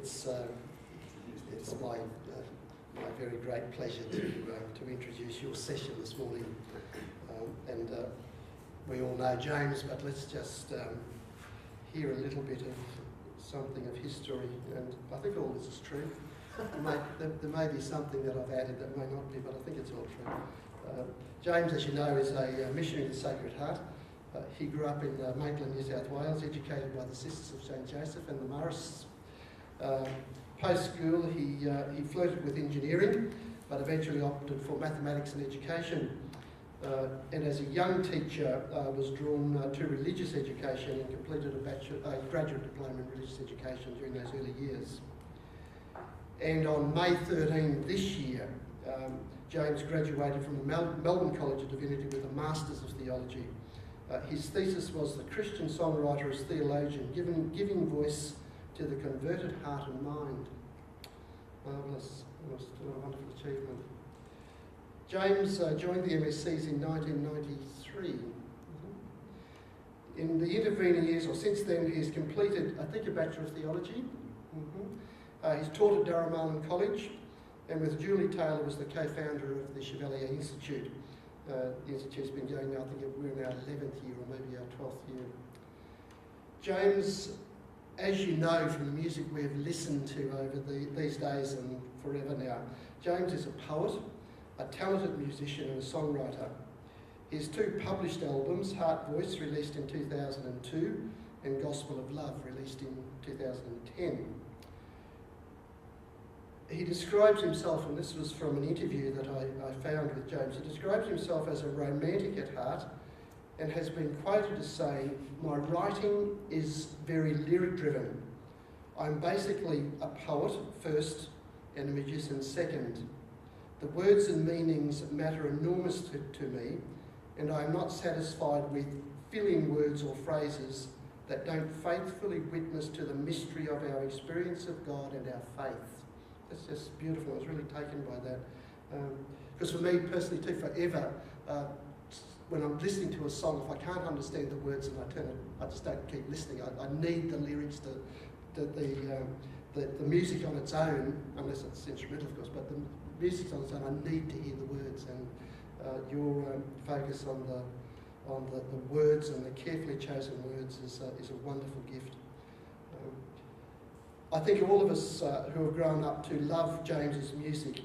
it's my very great pleasure to introduce your session this morning. We all know James, but let's just hear a little bit of something of his story. And I think all this is true. There may be something that I've added that may not be, but I think it's all true. James, as you know, is a missionary of the Sacred Heart. He grew up in Maitland, New South Wales, educated by the Sisters of St. Joseph and the Mahers. Post-school, he flirted with engineering, but eventually opted for mathematics and education. And as a young teacher, was drawn to religious education and completed a graduate diploma in religious education during those early years. And on May 13 this year, James graduated from the Melbourne College of Divinity with a Masters of Theology. His thesis was The Christian Songwriter as Theologian, giving voice to the converted heart and mind. Marvellous, a wonderful achievement. James joined the MSCs in 1993. In the intervening years, or since then, he's completed, I think, a Bachelor of Theology. He's taught at Darramallin College, and with Julie Taylor was the co-founder of the Chevalier Institute. The Institute's been going now, I think we're in our 11th year, or maybe our 12th year. James, as you know from the music we've listened to over these days and forever now, James is a poet, a talented musician and a songwriter. His two published albums, Heart Voice, released in 2002, and Gospel of Love, released in 2010. He describes himself, and this was from an interview that I found with James, he describes himself as a romantic at heart and has been quoted as saying, "My writing is very lyric-driven. I'm basically a poet first and a musician second. The words and meanings matter enormously to me, and I am not satisfied with filling words or phrases that don't faithfully witness to the mystery of our experience of God and our faith." That's just beautiful. I was really taken by that. Because for me personally too, forever, when I'm listening to a song, if I can't understand the words and I just don't keep listening. I need the lyrics, the music on its own, unless it's instrumental of course, but the music's on its own, I need to hear the words, and your focus on the words and the carefully chosen words is a wonderful gift. I think all of us who have grown up to love James's music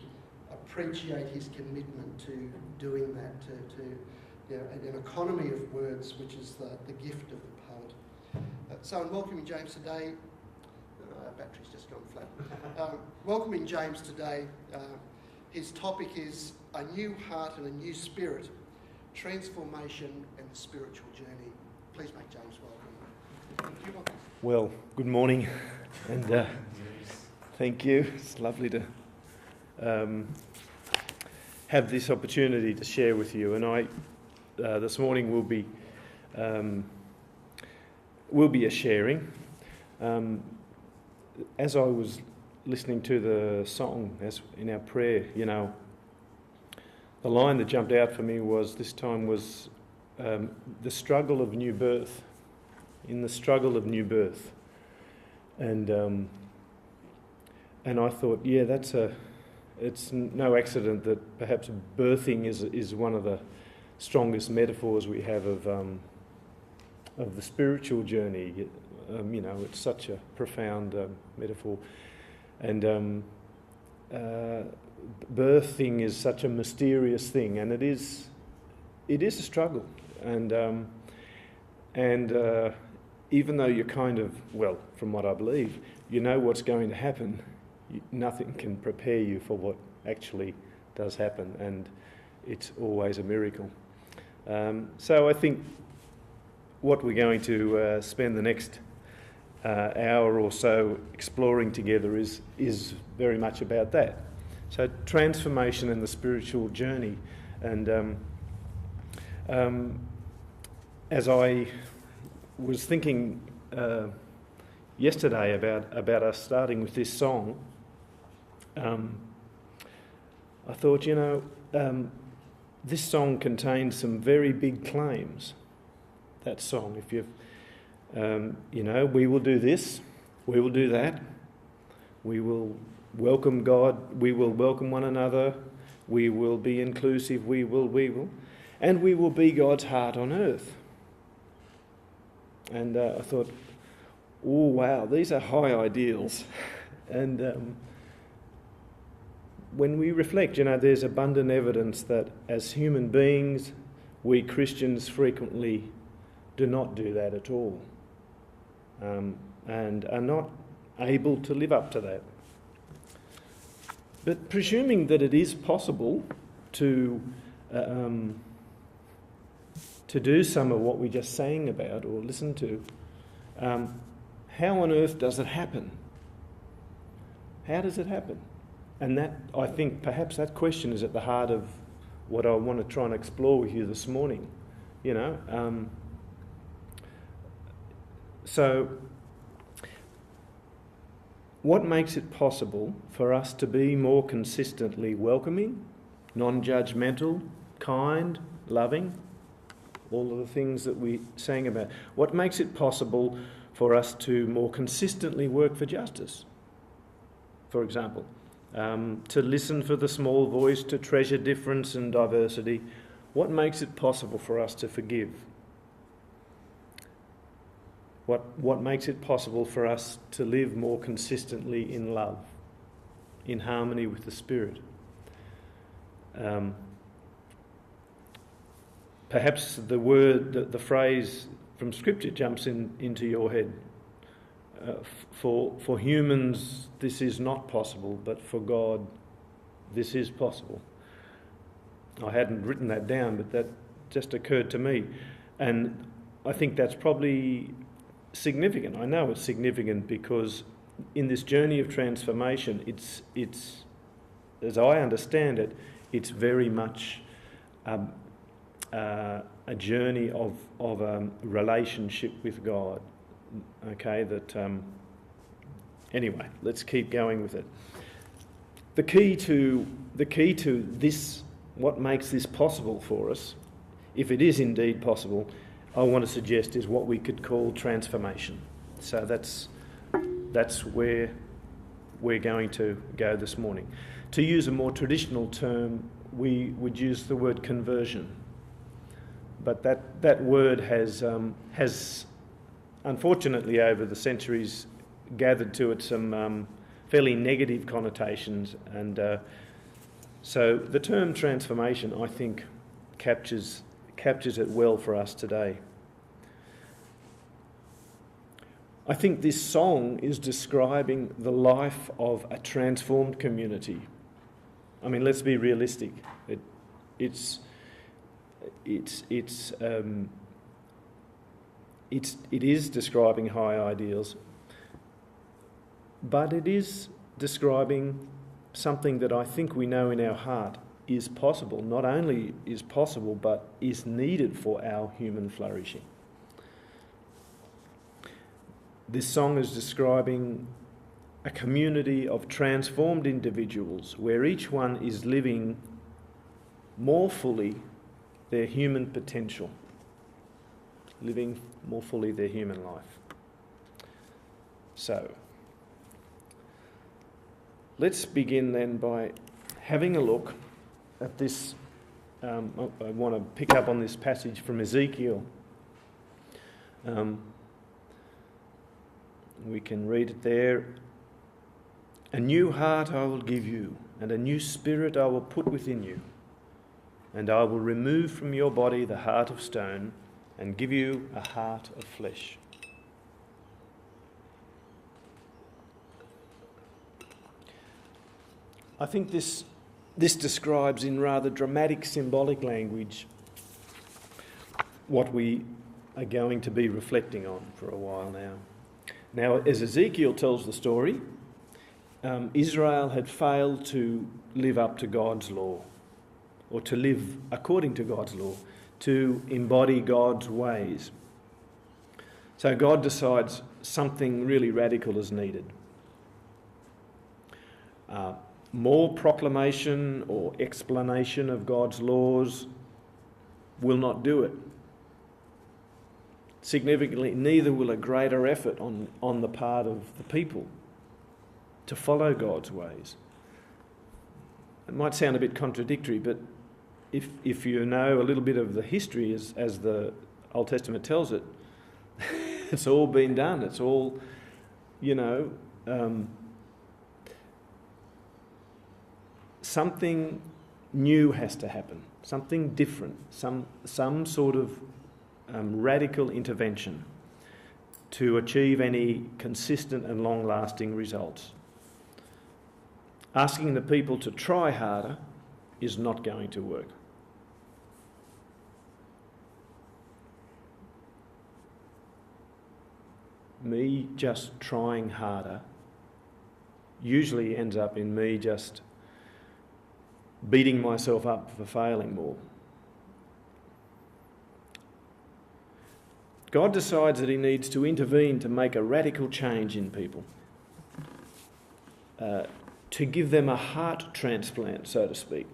appreciate his commitment to doing that, to an economy of words, which is the gift of the poet. So in welcoming James today, our battery's just gone flat. Welcoming James today, his topic is A New Heart and a New Spirit, Transformation and the Spiritual Journey. Please make James welcome. Well, good morning, and thank you. It's lovely to have this opportunity to share with you. And I, this morning, will be a sharing. As I was listening to the song, as in our prayer, the line that jumped out for me was the struggle of new birth. In the struggle of new birth, and I thought, it's no accident that perhaps birthing is one of the strongest metaphors we have of the spiritual journey. It's such a profound metaphor, and birthing is such a mysterious thing, and it is a struggle, and even though you're from what I believe, you know what's going to happen, nothing can prepare you for what actually does happen, and it's always a miracle. So I think what we're going to spend the next hour or so exploring together is very much about that. So transformation and the spiritual journey, and as I was thinking yesterday about us starting with this song, I thought, this song contains some very big claims. That song, if you've, we will do this, we will do that, We will welcome God. We will welcome one another. We will be inclusive. We will. And we will be God's heart on earth. And I thought, oh wow, these are high ideals. And when we reflect, there's abundant evidence that as human beings, we Christians frequently do not do that at all, and are not able to live up to that. But presuming that it is possible to do some of what we just sang about or listened to, how on earth does it happen? How does it happen? And that, I think, perhaps that question is at the heart of what I want to try and explore with you this morning. So, what makes it possible for us to be more consistently welcoming, non-judgmental, kind, loving? All of the things that we sang about. What makes it possible for us to more consistently work for justice? For example, to listen for the small voice, to treasure difference and diversity. What makes it possible for us to forgive? What makes it possible for us to live more consistently in love, in harmony with the Spirit? Perhaps the phrase from Scripture jumps into your head. For humans, this is not possible, but for God, this is possible. I hadn't written that down, but that just occurred to me. And I think that's probably significant. I know it's significant because in this journey of transformation, it's as I understand it, it's very much a journey of a relationship with God. Okay, anyway, let's keep going with it. The key to this, what makes this possible for us, if it is indeed possible, I want to suggest is what we could call transformation. So that's where we're going to go this morning. To use a more traditional term, we would use the word conversion. But that word has unfortunately over the centuries gathered to it some fairly negative connotations, and so the term transformation, I think, captures it well for us today. I think this song is describing the life of a transformed community. I mean, let's be realistic. It is describing high ideals, but it is describing something that I think we know in our heart is possible. Not only is possible, but is needed for our human flourishing. This song is describing a community of transformed individuals where each one is living more fully their human potential, living more fully their human life. So, let's begin then by having a look at this. I want to pick up on this passage from Ezekiel. We can read it there. A new heart I will give you, and a new spirit I will put within you. And I will remove from your body the heart of stone, and give you a heart of flesh. I think this describes in rather dramatic symbolic language what we are going to be reflecting on for a while now. Now, as Ezekiel tells the story, Israel had failed to live up to God's law, or to live according to God's law, to embody God's ways. So God decides something really radical is needed. More proclamation or explanation of God's laws will not do it. Significantly, neither will a greater effort on the part of the people to follow God's ways. It might sound a bit contradictory, but if you know a little bit of the history as the Old Testament tells it, it's all been done. It's all, something new has to happen, something different, some sort of radical intervention to achieve any consistent and long-lasting results. Asking the people to try harder is not going to work. Me just trying harder usually ends up in me just beating myself up for failing more. God decides that he needs to intervene to make a radical change in people, to give them a heart transplant, so to speak.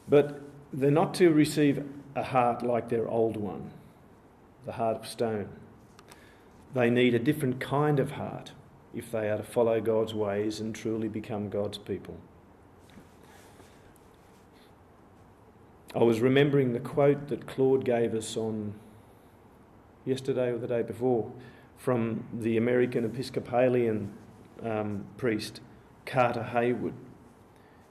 But they're not to receive a heart like their old one, the heart of stone. They need a different kind of heart if they are to follow God's ways and truly become God's people. I was remembering the quote that Claude gave us on yesterday or the day before from the American Episcopalian priest, Carter Haywood.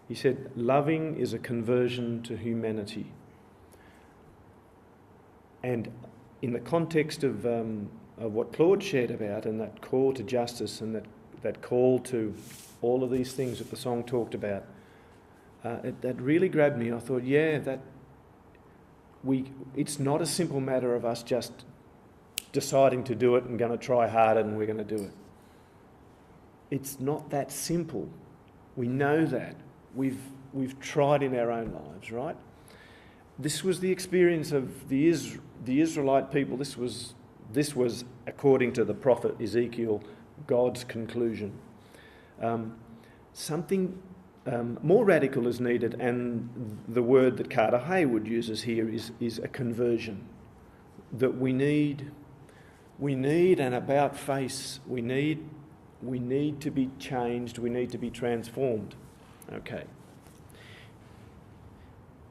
He said, "Loving is a conversion to humanity." And in the context of what Claude shared about and that call to justice and that call to all of these things that the song talked about, that really grabbed me. I thought, it's not a simple matter of us just deciding to do it and going to try harder and we're going to do it. It's not that simple. We know that. We've tried in our own lives, right? This was the experience of the Israelite people. This was, according to the prophet Ezekiel, God's conclusion. Something more radical is needed, and the word that Carter Haywood uses here is a conversion. That we need an about face. We need to be changed. We need to be transformed. Okay.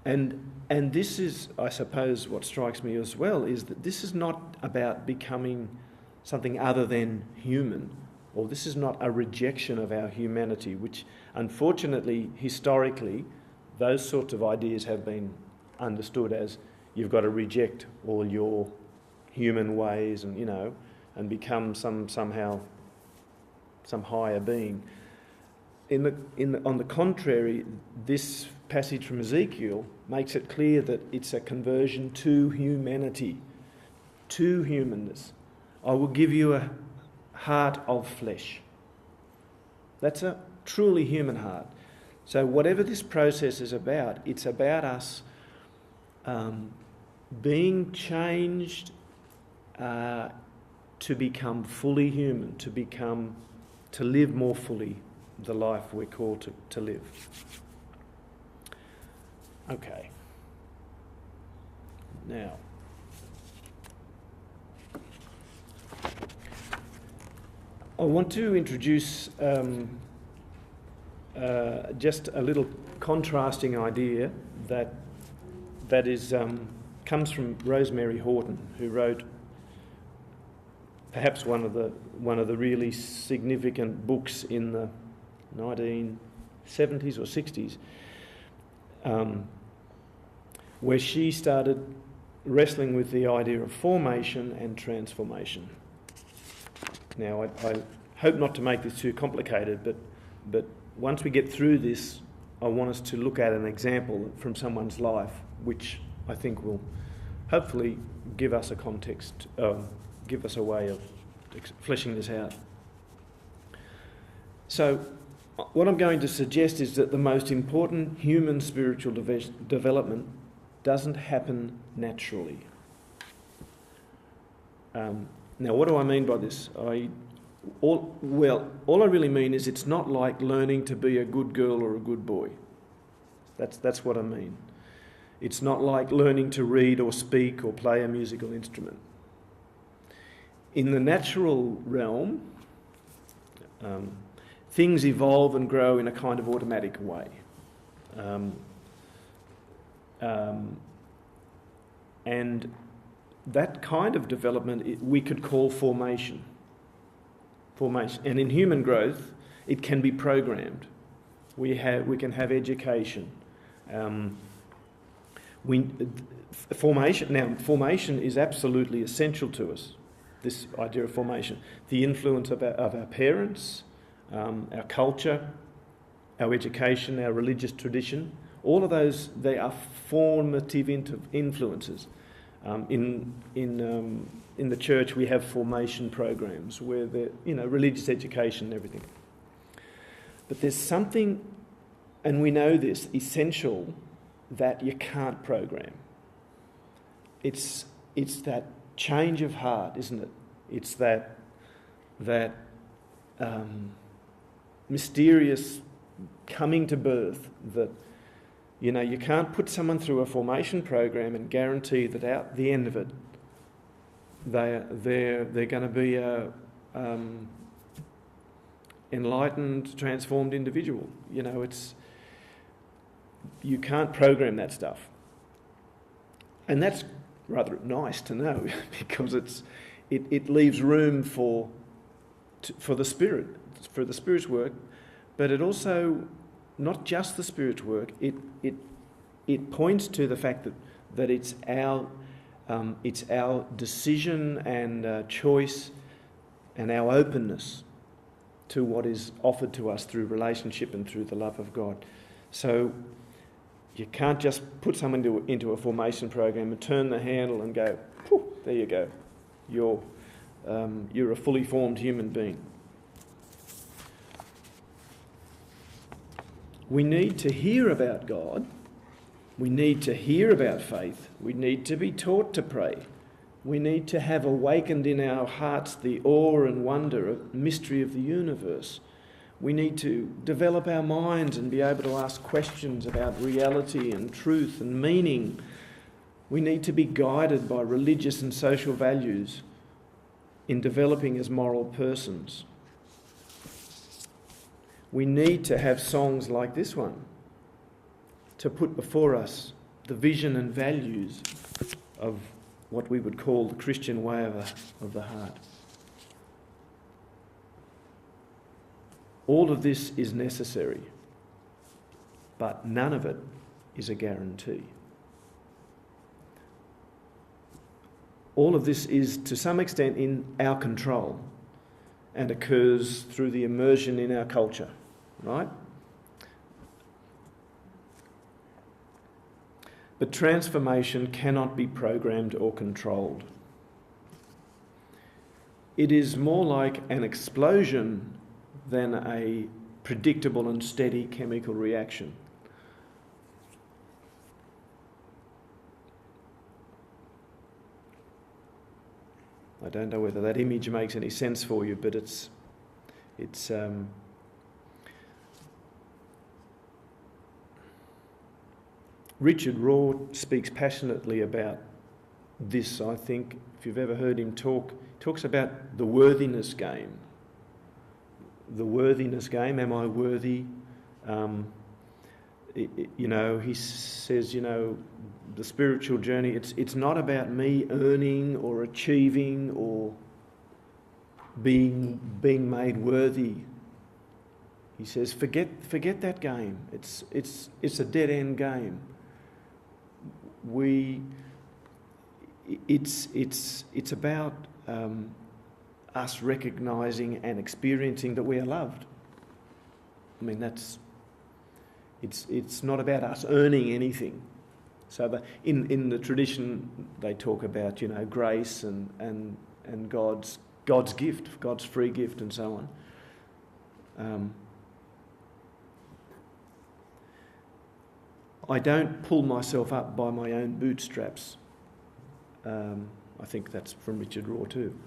And this is, I suppose, what strikes me as well, is that this is not about becoming something other than human, or this is not a rejection of our humanity, which unfortunately, historically, those sorts of ideas have been understood as you've got to reject all your human ways and become somehow some higher being. On the contrary, this passage from Ezekiel makes it clear that it's a conversion to humanity, to humanness. I will give you a heart of flesh. That's a truly human heart. So whatever this process is about, it's about us being changed to become fully human, to live more fully the life we're called to live. Okay. Now, I want to introduce just a little contrasting idea that comes from Rosemary Horton, who wrote perhaps one of the really significant books in the 1970s or 60s, where she started wrestling with the idea of formation and transformation. Now, I hope not to make this too complicated, but once we get through this, I want us to look at an example from someone's life, which I think will hopefully give us a context, give us a way of fleshing this out. So, what I'm going to suggest is that the most important human spiritual development doesn't happen naturally. Now, what do I mean by this? All I really mean is it's not like learning to be a good girl or a good boy. That's what I mean. It's not like learning to read or speak or play a musical instrument. In the natural realm, things evolve and grow in a kind of automatic way. And that kind of development we could call formation. And in human growth, it can be programmed. We can have education. Formation is absolutely essential to us, this idea of formation. The influence of our parents, our culture, our education, our religious tradition, all of those, they are formative influences. In the church, we have formation programs where religious education and everything. But there's something, and we know this, essential that you can't program. It's that change of heart, isn't it? It's that mysterious coming to birth that, you can't put someone through a formation program and guarantee that at the end of it, they're going to be a enlightened, transformed individual. You can't program that stuff. And that's rather nice to know because it leaves room for the Spirit, for the Spirit's work, but it also, not just the Spirit's work, it points to the fact that it's our decision and choice and our openness to what is offered to us through relationship and through the love of God. So you can't just put someone into a formation program and turn the handle and go, there you go, you're a fully formed human being. We need to hear about God. We need to hear about faith. We need to be taught to pray. We need to have awakened in our hearts the awe and wonder of the mystery of the universe. We need to develop our minds and be able to ask questions about reality and truth and meaning. We need to be guided by religious and social values in developing as moral persons. We need to have songs like this one to put before us the vision and values of what we would call the Christian way of the heart. All of this is necessary, but none of it is a guarantee. All of this is to some extent in our control and occurs through the immersion in our culture, right? But transformation cannot be programmed or controlled. It is more like an explosion than a predictable and steady chemical reaction. I don't know whether that image makes any sense for you, but it's Richard Rohr speaks passionately about this, I think. If you've ever heard him talk, he talks about the worthiness game. The worthiness game, am I worthy? He says, the spiritual journey, it's not about me earning or achieving or being made worthy. He says, forget that game. It's a dead end game. It's about us recognising and experiencing that we are loved. I mean, it's not about us earning anything. So in the tradition they talk about grace and God's gift, God's free gift, and so on. I don't pull myself up by my own bootstraps. I think that's from Richard Rohr too.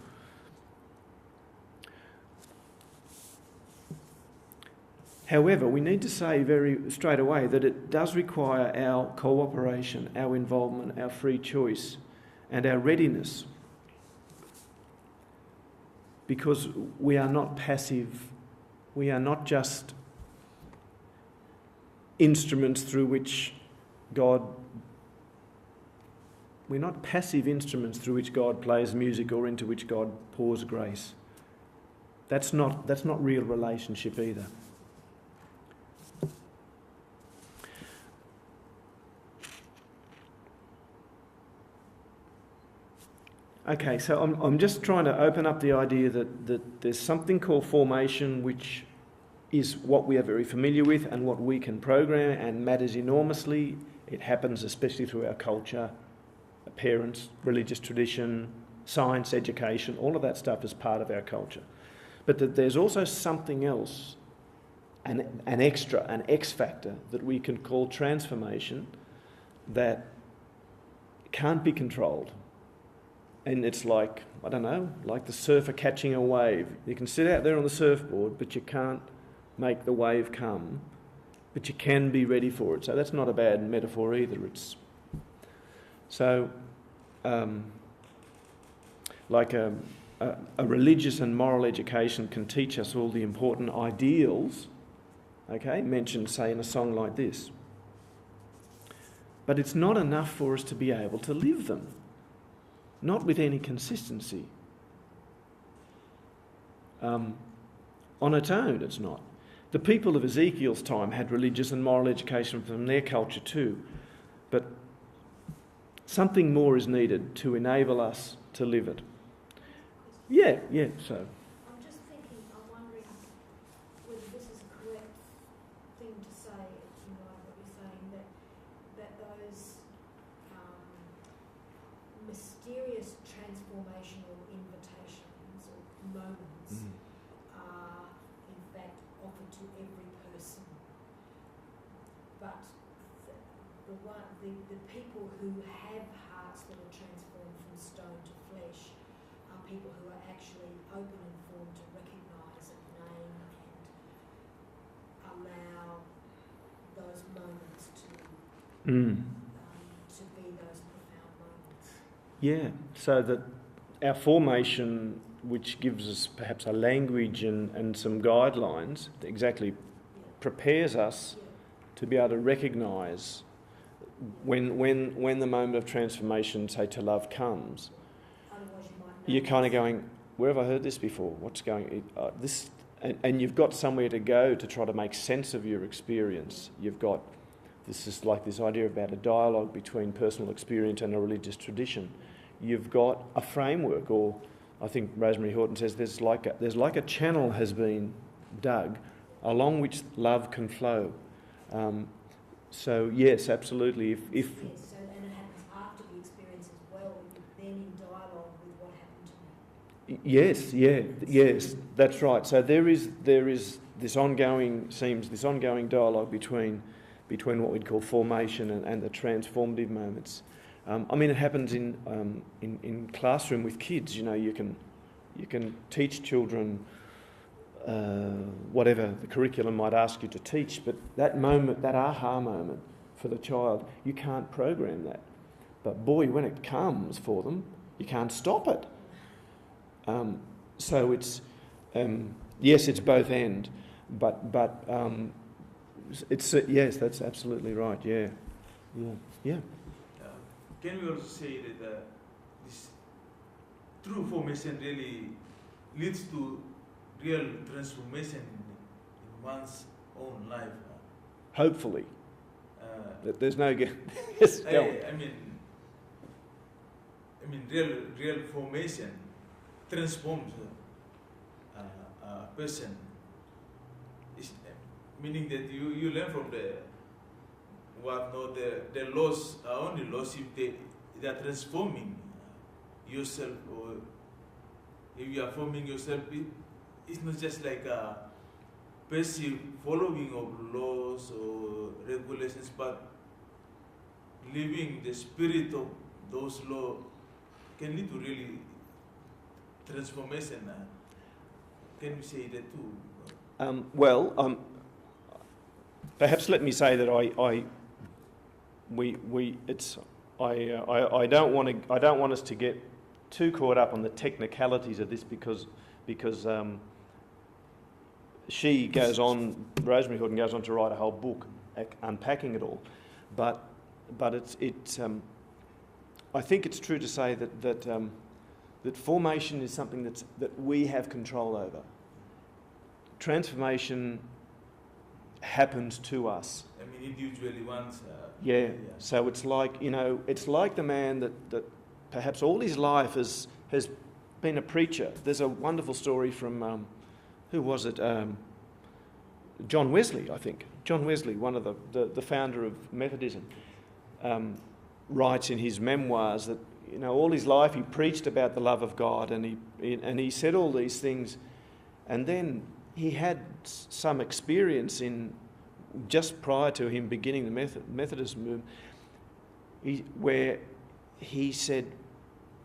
However, we need to say very straight away that it does require our cooperation, our involvement, our free choice, and our readiness. because we are not passive. We are not just instruments through which God... We're not passive instruments through which God plays music or into which God pours grace. That's not real relationship either. Okay, so I'm just trying to open up the idea that there's something called formation, which is what we are very familiar with and what we can program and matters enormously. It happens especially through our culture, parents, religious tradition, science, education, all of that stuff is part of our culture. But that there's also something else, an extra, an X factor that we can call transformation that can't be controlled. And it's like, I don't know, like the surfer catching a wave. You can sit out there on the surfboard, but you can't make the wave come, but you can be ready for it. So that's not a bad metaphor either. Like a religious and moral education can teach us all the important ideals, okay, mentioned, say, in a song like this. But it's not enough for us to be able to live them. Not with any consistency. On its own, it's not. The people of Ezekiel's time had religious and moral education from their culture too, but something more is needed to enable us to live it. Yeah, so. I'm just thinking, I'm wondering whether this is a correct thing to say, in light of what you're saying, that those mysterious transformational invitations or moments are in fact offered to every person. But the people who have hearts that are transformed from stone to flesh are people who are actually open and formed to recognise and name and allow those moments to be those profound moments. Yeah, so that our formation, which gives us perhaps a language and some guidelines, exactly prepares us to be able to recognise when the moment of transformation, say to love, comes. You're kind of going, where have I heard this before? What's going this? And you've got somewhere to go to try to make sense of your experience. You've got this idea about a dialogue between personal experience and a religious tradition. You've got a framework, or I think Rosemary Horton says there's like a channel has been dug along which love can flow. So yes, absolutely. If yes, so, and it happens after the experience as well, then in dialogue with what happened to me. Yes, that's right. So there is this ongoing dialogue between what we'd call formation and the transformative moments. I mean, it happens in classroom with kids. You know, you can teach children whatever the curriculum might ask you to teach, but that moment, that aha moment for the child, you can't program that. But boy, when it comes for them, you can't stop it. So it's yes, it's both end, but it's yes, that's absolutely right. Yeah. Can we also say that this true formation really leads to real transformation in one's own life? Hopefully. There's no... Yes, I mean, real formation transforms a person. Meaning that you learn from the laws are only laws if they are transforming yourself, or if you are forming yourself. It's not just like a passive following of laws or regulations, but living the spirit of those laws can lead to really transformation. Can we say that too? Perhaps let me say that I don't want us to get too caught up on the technicalities of this because she goes on, Rosemary Horton goes on to write a whole book unpacking it all, but it's I think it's true to say that formation is something that we have control over. Transformation happens to us. I mean, individually once. Yeah. So it's like, it's like the man that perhaps all his life has been a preacher. There's a wonderful story from, who was it? John Wesley, I think. John Wesley, one of the founder of Methodism, writes in his memoirs that, all his life he preached about the love of God, and he said all these things, and then he had some experience in just prior to him beginning the Methodist movement, where he said,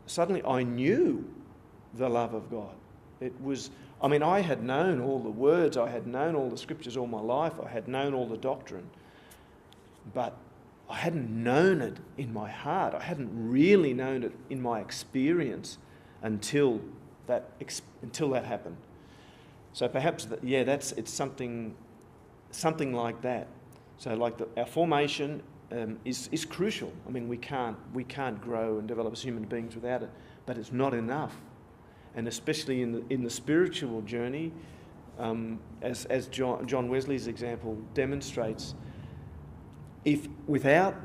suddenly I knew the love of God. It was, I had known all the words, I had known all the scriptures all my life, I had known all the doctrine, but I hadn't known it in my heart. I hadn't really known it in my experience until that happened. So perhaps it's something like that. So like our formation is crucial. We can't grow and develop as human beings without it, but it's not enough. And especially in the spiritual journey, as John Wesley's example demonstrates, if without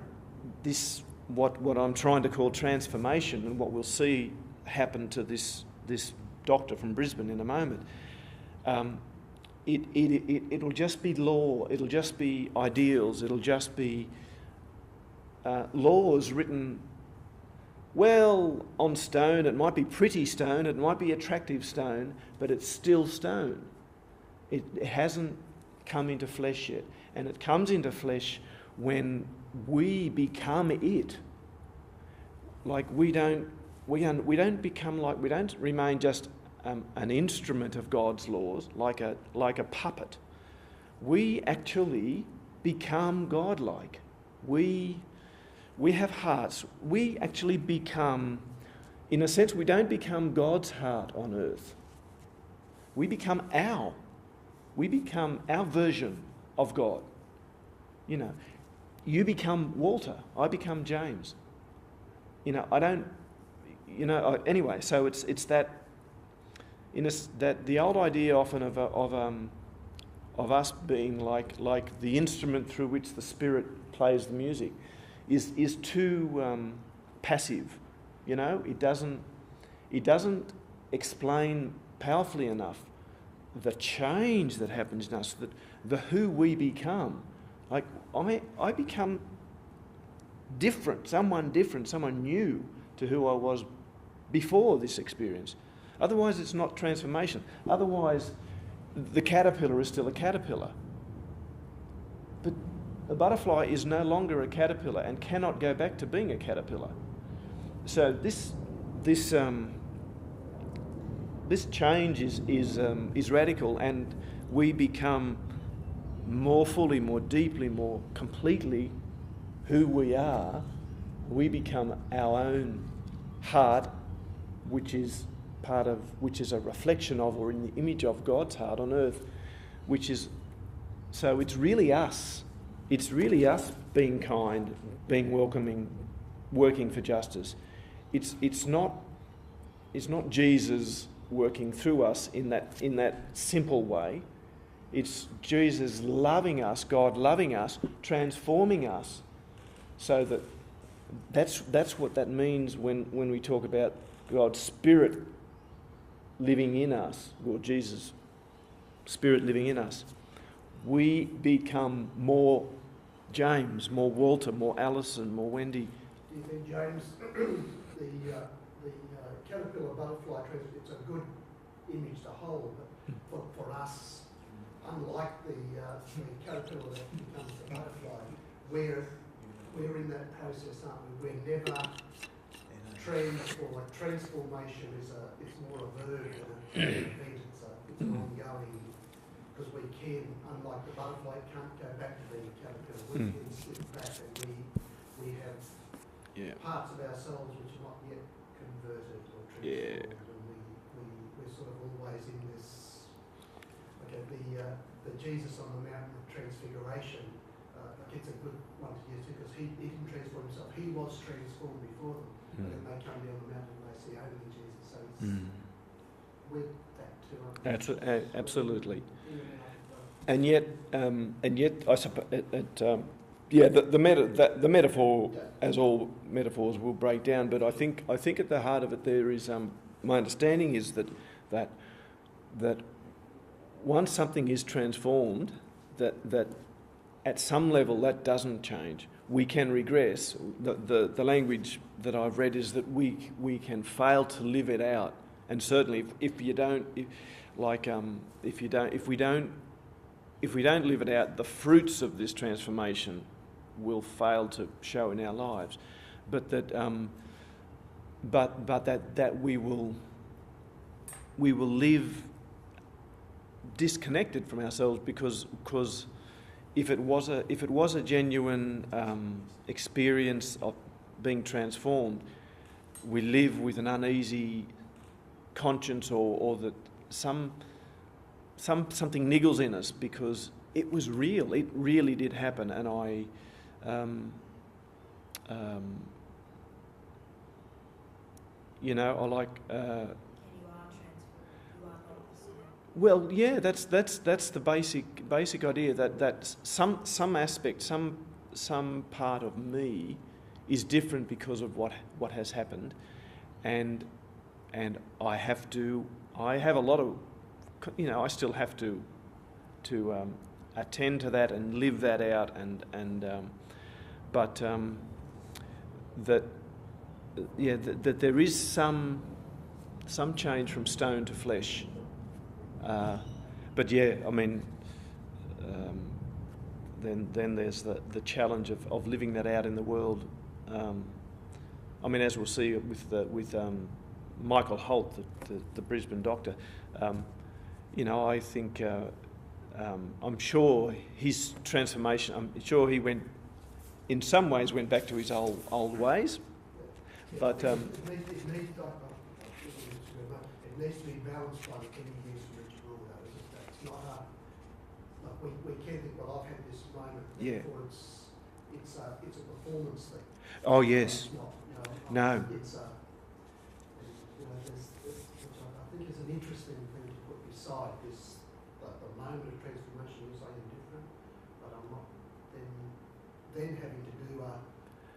this, what I'm trying to call transformation, and what we'll see happen to this doctor from Brisbane in a moment, it'll just be law, it'll just be ideals, it'll just be laws written well on stone. It might be pretty stone, it might be attractive stone, but it's still stone. It hasn't come into flesh yet, and it comes into flesh when we become it. Like we don't remain just an instrument of God's laws, like a puppet. We actually become godlike. We have hearts. We actually become, in a sense, we don't become God's heart on earth. We become our version of God. You become Walter, I become James. Anyway, so it's that, that the old idea often of us being like the instrument through which the Spirit plays the music is too passive. It doesn't explain powerfully enough the change that happens in us, the who we become. Like I become different, someone new to who I was before this experience. Otherwise it's not transformation. Otherwise the caterpillar is still a caterpillar. But a butterfly is no longer a caterpillar and cannot go back to being a caterpillar. So this change is radical, and we become more fully, more deeply, more completely who we are. We become our own heart, which is a reflection of, or in the image of, God's heart on earth, so it's really us. It's really us being kind, being welcoming, working for justice. It's not Jesus working through us in that simple way. It's Jesus loving us, God loving us, transforming us, so that's what that means when we talk about God's Spirit living in us, or Jesus' Spirit living in us. We become more James, more Walter, more Alison, more Wendy. Do you think, James, the caterpillar butterfly trend, it's a good image to hold, but for us, unlike the caterpillar that becomes the butterfly, we're in that process, aren't we? We're never transformed. Transformation it's more a verb than an event. It's ongoing, because we can, unlike the butterfly, can't go back to being a caterpillar. We can slip back, and we have parts of ourselves which are not yet converted or Yeah. And we're sort of always in this. Okay, the Jesus on the Mountain of Transfiguration, like it's a good one to use because he didn't transform himself. He was transformed before them, but then they come down the mountain and they see only Jesus. So it's with that too. Absolutely. And yet, I suppose the metaphor, as all metaphors, will break down. But I think at the heart of it there is my understanding is that once something is transformed, that at some level that doesn't change. We can regress. The language that I've read is that we can fail to live it out, and certainly if we don't live it out, the fruits of this transformation will fail to show in our lives. But that we will live disconnected from ourselves because if it was a genuine experience of being transformed, we live with an uneasy conscience or that something niggles in us because it was real. It really did happen, and I. I like. Well, yeah, that's the basic idea that some aspect, some part of me is different because of what has happened, and I have a lot of, I still have to attend to that and live that out, that there is some change from stone to flesh. But yeah, I mean, then there's the challenge of living that out in the world. I mean, as we'll see with Michael Holt, the Brisbane doctor, I think I'm sure his transformation. I'm sure he in some ways went back to his old ways, but. It needs to be balanced by the kingdom use of ritual. It's not we can think, well, I've had this moment. Yeah. Therefore it's a performance thing. Oh yes. It's not, no. It's which I think is an interesting thing to put beside this. The moment of transformation is something different, but I'm not then having to do a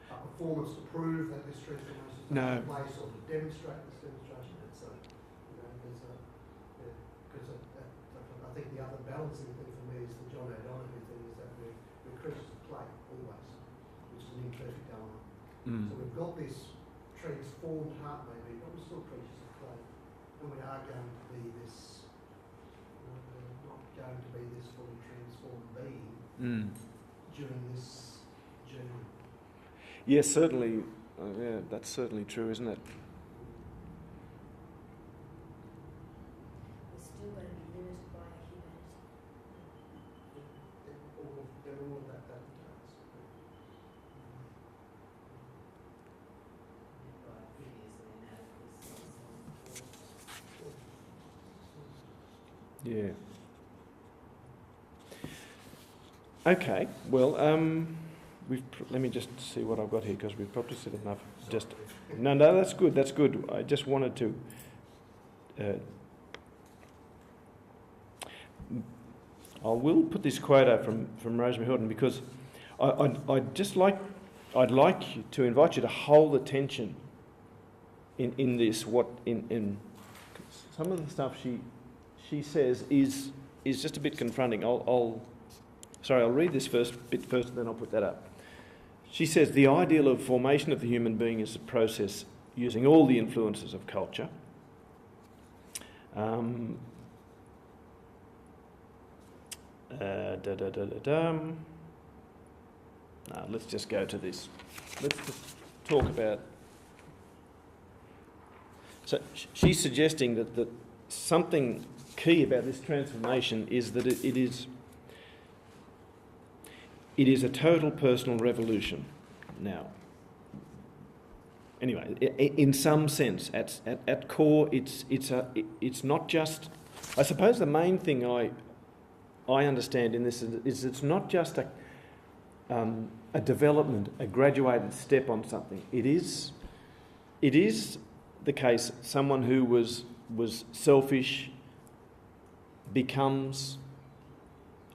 performance to prove that this transformation is taking place or to demonstrate this demonstration. I think the other balancing thing for me is the John O'Donoghue thing is that we're creatures of clay always, which is an imperfect element. So we've got this transformed heart maybe, but we're still creatures of clay, and we are going to be this. We're not going to be this fully transformed being during this journey. Yes, certainly. Yeah, that's certainly true, isn't it? Yeah. Okay. Well, let me just see what I've got here because we've probably said enough. No, that's good. That's good. I just wanted to. I will put this quote up from Rosemary Hilton because I'd like to invite you to hold attention in this. In some of the stuff she says is just a bit confronting. I'll read this bit first, then I'll put that up. She says, the ideal of formation of the human being is a process using all the influences of culture. Let's just go to this. Let's just talk about... So she's suggesting that something key about this transformation is that it is a total personal revolution. Now, anyway, in some sense, at core, it's not just. I suppose the main thing I understand in this is it's not just a development, a graduated step on something. It is the case someone who was selfish becomes,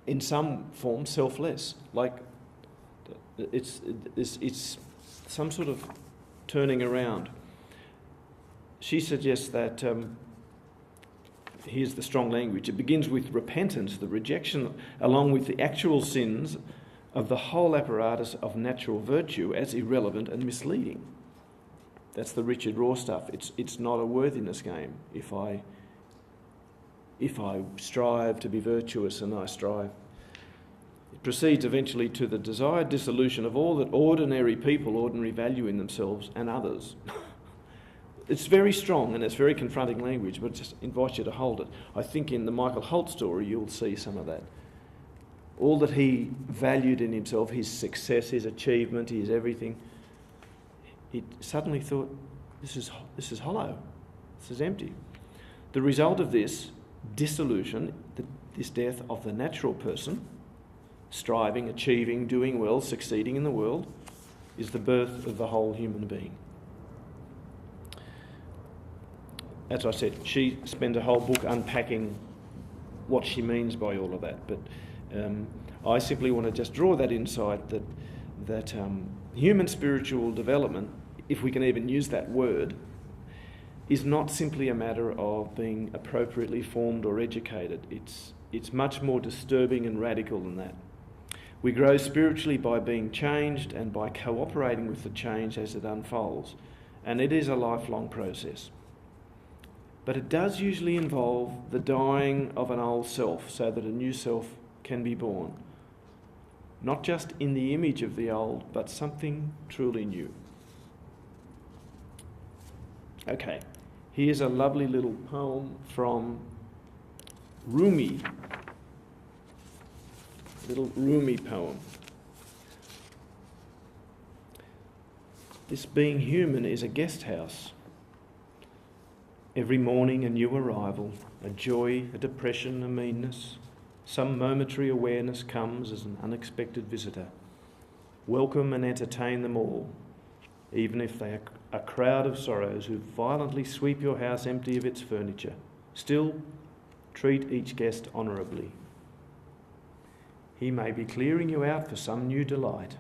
in some form, selfless. Like it's some sort of turning around. She suggests that. Here's the strong language. It begins with repentance, the rejection, along with the actual sins of the whole apparatus of natural virtue as irrelevant and misleading. That's the Richard Raw stuff. It's not a worthiness game. If I strive to be virtuous, and I strive, it proceeds eventually to the desired dissolution of all that ordinary people ordinarily value in themselves and others. It's very strong and it's very confronting language, but just invite you to hold it. I think in the Michael Holt story you'll see some of that. All that he valued in himself, his success, his achievement, his everything, he suddenly thought, this is hollow, this is empty. The result of this dissolution, this death of the natural person, striving, achieving, doing well, succeeding in the world, is the birth of the whole human being. As I said, she spent a whole book unpacking what she means by all of that, but I simply want to just draw that insight that human spiritual development, if we can even use that word, is not simply a matter of being appropriately formed or educated. It's much more disturbing and radical than that. We grow spiritually by being changed and by cooperating with the change as it unfolds, and it is a lifelong process. But it does usually involve the dying of an old self so that a new self can be born. Not just in the image of the old, but something truly new. Okay, here's a lovely little poem from Rumi. Little Rumi poem. This being human is a guest house. Every morning a new arrival, a joy, a depression, a meanness. Some momentary awareness comes as an unexpected visitor. Welcome and entertain them all, even if they are a crowd of sorrows who violently sweep your house empty of its furniture. Still, treat each guest honourably. He may be clearing you out for some new delight.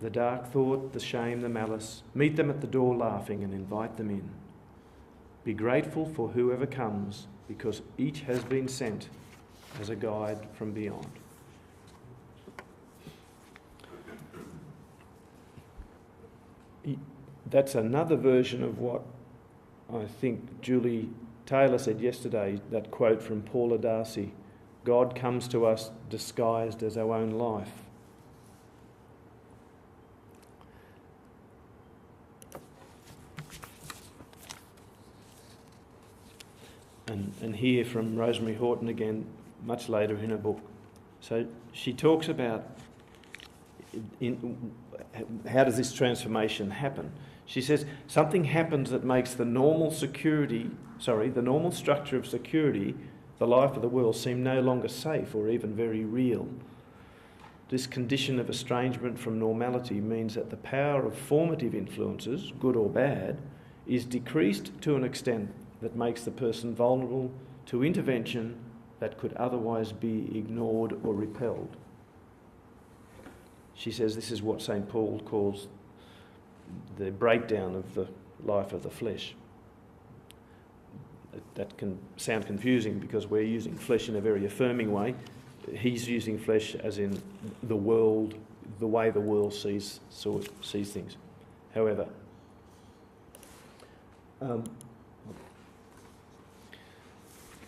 The dark thought, the shame, the malice, meet them at the door laughing and invite them in. Be grateful for whoever comes, because each has been sent as a guide from beyond. That's another version of what I think Julie Taylor said yesterday, that quote from Paula Darcy, God comes to us disguised as our own life. And hear from Rosemary Horton again much later in her book. So she talks about how does this transformation happen. She says something happens that makes the normal structure of security, the life of the world, seem no longer safe or even very real. This condition of estrangement from normality means that the power of formative influences, good or bad, is decreased to an extent that makes the person vulnerable to intervention that could otherwise be ignored or repelled. She says this is what St. Paul calls the breakdown of the life of the flesh. That can sound confusing because we're using flesh in a very affirming way. He's using flesh as in the world, the way the world sees things. However,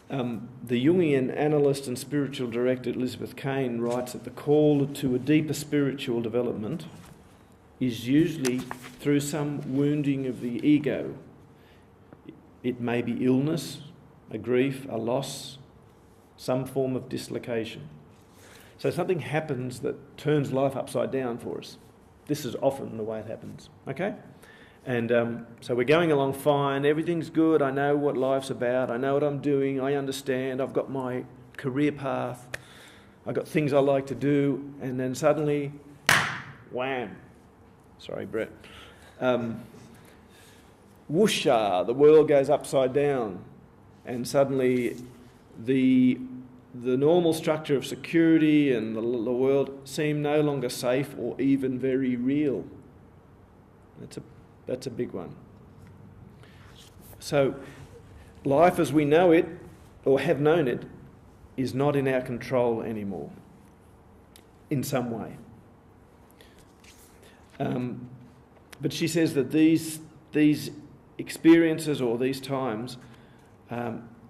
the Jungian analyst and spiritual director Elizabeth Kane writes that the call to a deeper spiritual development is usually through some wounding of the ego. It may be illness, a grief, a loss, some form of dislocation. So something happens that turns life upside down for us. This is often the way it happens, okay? And so we're going along fine, everything's good, I know what life's about, I know what I'm doing, I understand, I've got my career path, I've got things I like to do, and then suddenly, wham, sorry Brett, whoosha, the world goes upside down, and suddenly the normal structure of security and the world seem no longer safe or even very real. That's a big one. So life as we know it, or have known it, is not in our control anymore, in some way. But she says that these experiences or these times,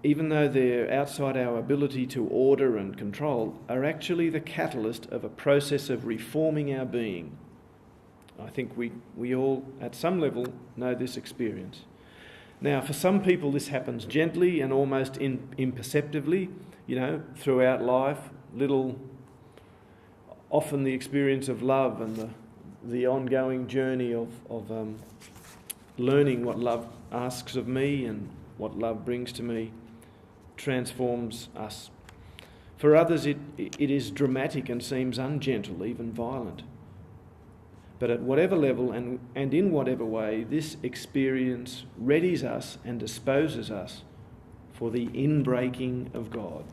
even though they're outside our ability to order and control, are actually the catalyst of a process of reforming our being. I think we all, at some level, know this experience. Now, for some people, this happens gently and almost imperceptibly, throughout life. Often the experience of love and the ongoing journey of learning what love asks of me and what love brings to me transforms us. For others, it is dramatic and seems ungentle, even violent. But at whatever level and in whatever way, this experience readies us and disposes us for the inbreaking of God.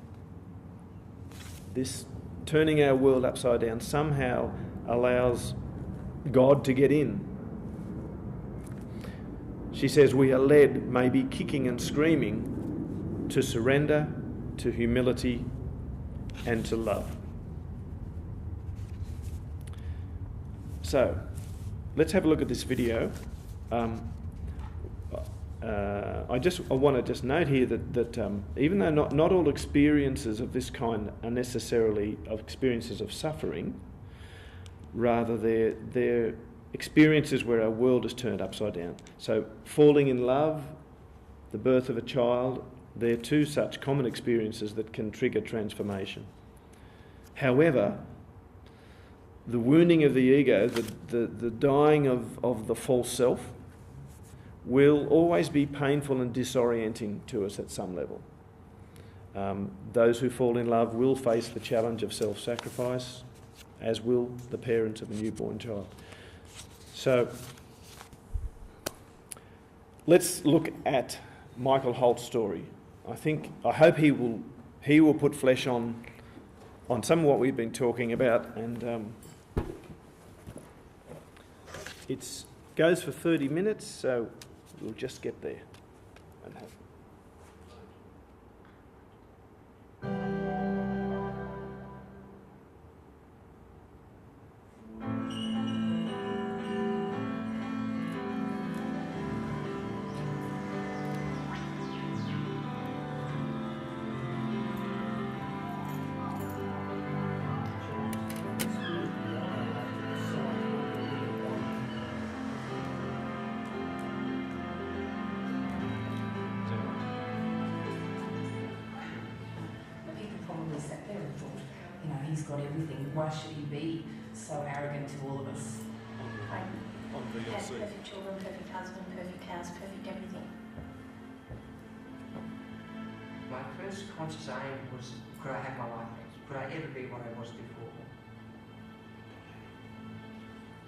This turning our world upside down somehow allows God to get in. She says we are led, maybe kicking and screaming, to surrender, to humility, and to love. So, let's have a look at this video. I want to just note here that even though not all experiences of this kind are necessarily experiences of suffering, rather they're experiences where our world is turned upside down. So, falling in love, the birth of a child, they're two such common experiences that can trigger transformation. However, the wounding of the ego, the dying of the false self, will always be painful and disorienting to us at some level. Those who fall in love will face the challenge of self-sacrifice, as will the parents of a newborn child. So, let's look at Michael Holt's story. I hope he will put flesh on some of what we've been talking about, and it goes for 30 minutes, so we'll just get there and have. He's got everything. Why should he be so arrogant to all of us? Like, has perfect children, perfect husband, perfect house, perfect everything. My first conscious aim was, could I have my life back? Could I ever be what I was before?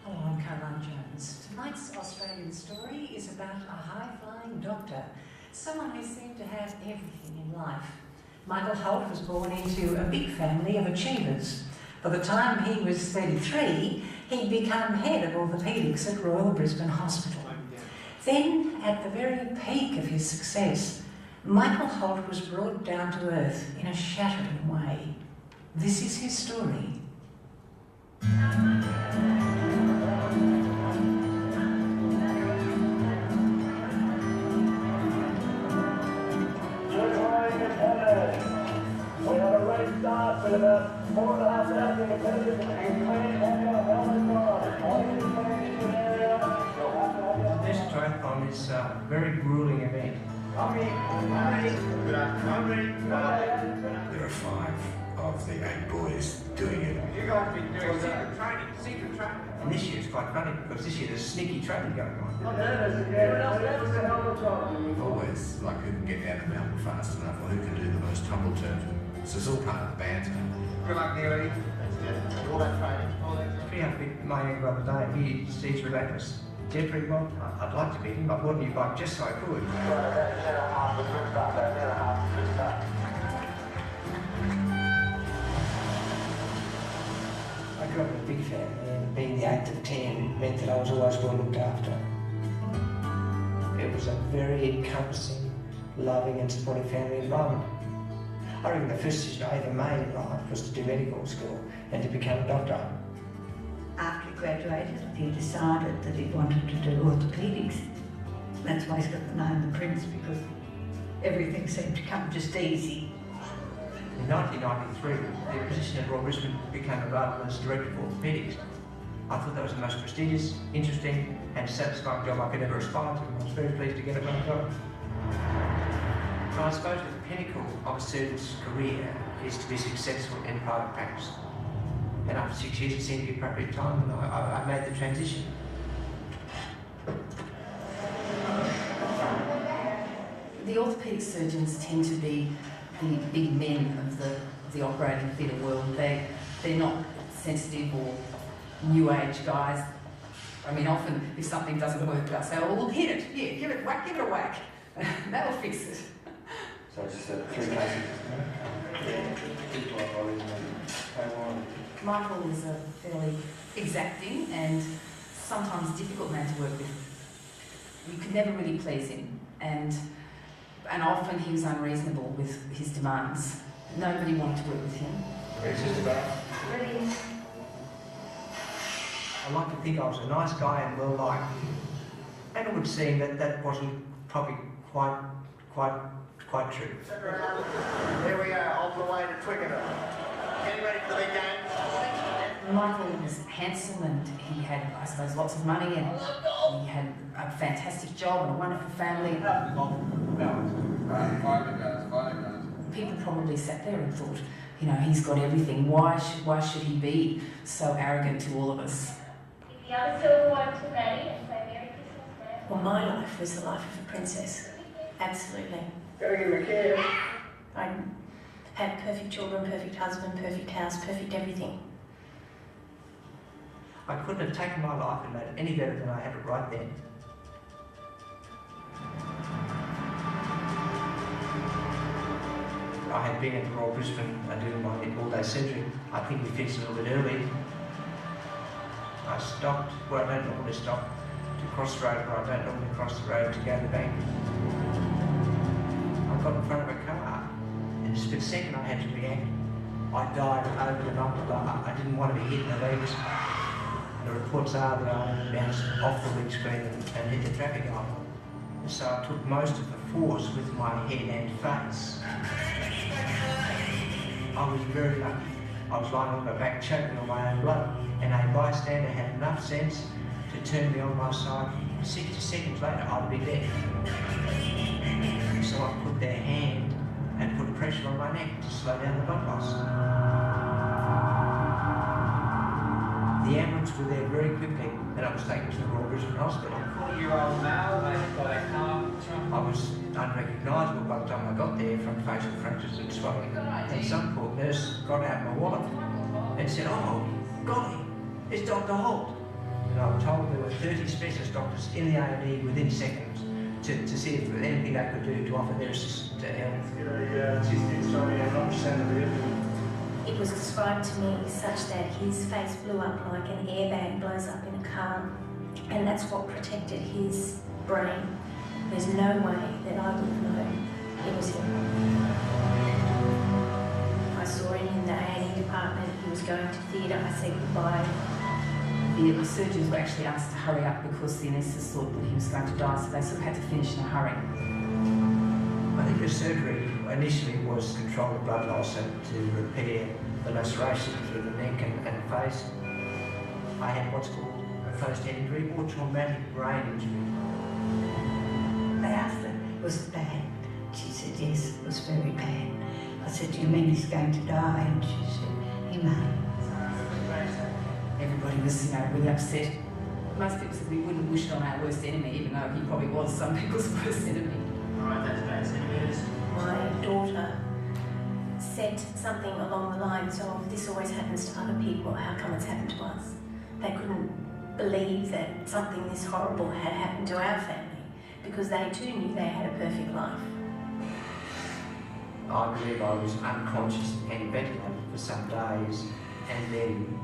Hello, I'm Caroline Jones. Tonight's Australian story is about a high-flying doctor, someone who seemed to have everything in life. Michael Holt was born into a big family of achievers. By the time he was 33, he'd become head of orthopaedics at Royal Brisbane Hospital. Then, at the very peak of his success, Michael Holt was brought down to earth in a shattering way. This is his story. With about 4,500 competitors and This triathlon is a very grueling event. There are 5 of the 8 boys doing it. You're going to be doing secret training. And this year it's quite funny because this year there's sneaky trading going on. We've always, like, who can get down the mountain fast enough, or who can do the most tumble turns. So it's all part of the banter. Good luck, Neely. All that training, all that. Pretty up with my young brother Dave. He's relentless. Jeffrey, well, I'd like to beat him. I bought a new bike just so I could. I grew up in a big family, and being the 8th of 10 meant that I was always well looked after. It was a very encompassing, loving and supportive family environment. I reckon the first decision I ever made in life was to do medical school and to become a doctor. After he graduated, he decided that he wanted to do orthopaedics. That's why he's got the name The Prince, because everything seemed to come just easy. In 1993, the position at Royal Brisbane became available as Director of Orthopaedics. I thought that was the most prestigious, interesting and satisfying job I could ever aspire to, and I was very pleased to get it when I got it. But I suppose the pinnacle of a surgeon's career is to be successful in private practice. And after 6 years, it seemed to be appropriate time, and I made the transition. The orthopaedic surgeons tend to be the big men of the operating theatre world. They're not sensitive or new age guys. I mean, often if something doesn't work, they'll say, "Oh, we'll hit it. Yeah, give it a whack. That'll fix it." So it's just 3 cases. Michael is a fairly exacting and sometimes difficult man to work with. You could never really please him, and often he was unreasonable with his demands. Nobody wanted to work with him. Really? I like to think I was a nice guy and well liked. And it would seem that that wasn't probably quite true. Here we are, on the way to Twickenham. Getting ready for the big game. Michael was handsome and he had, I suppose, lots of money and he had a fantastic job and a wonderful family. People probably sat there and thought, you know, he's got everything. Why should he be so arrogant to all of us? If the other two want to marry and say Merry Christmas now. Well, my life was the life of a princess. Absolutely. Gotta give him a care. I had perfect children, perfect husband, perfect house, perfect everything. I couldn't have taken my life and made it any better than I had it right then. I had been at Royal Brisbane doing my all-day surgery. I think we finished a little bit early. I stopped where I don't normally stop, to cross the road where I don't normally cross the road to go to the bank. I got in front of a car. In a split second I had to react. I dived over the knob. I didn't want to be hit in the legs. The reports are that I bounced off the windscreen and hit the traffic light. So I took most of the force with my head and face. I was very lucky. I was lying on my back choking on my own blood, and a bystander had enough sense to turn me on my side. 60 seconds later, I'd be dead. So I put their hand and put pressure on my neck to slow down the blood loss. The ambulance were there very quickly, and I was taken to the Royal Brisbane Hospital. 40-year-old male, they've got a car. I was unrecognisable by the time I got there from facial fractures and swelling. And some poor nurse got out my wallet and said, "Oh, golly, it's Dr. Holt." And I was told there were 30 specialist doctors in the A&E within seconds to see if there was anything they could do to offer their assistance to help. It was described to me such that his face blew up like an airbag blows up in a car, and that's what protected his brain. There's no way that I would have known it was him. I saw him in the A&E department. He was going to theatre. I said goodbye. The surgeons were actually asked to hurry up because the anaesthetist thought that he was going to die, so they sort of had to finish in a hurry. I think the surgery initially was to control the blood loss and to repair the laceration through the neck and face. I had what's called a post-head injury or traumatic brain injury. They asked her, "Was it bad?" She said, "Yes, it was very bad." I said, "Do you mean he's going to die?" And she said, "He may." everybody was, really upset. Most people said we wouldn't wish it on our worst enemy, even though he probably was some people's worst enemy. Alright, that's bad centimetres. My daughter said something along the lines of, this always happens to other people, how come it's happened to us? They couldn't believe that something this horrible had happened to our family, because they too knew they had a perfect life. I believe I was unconscious and ventilated for some days, and then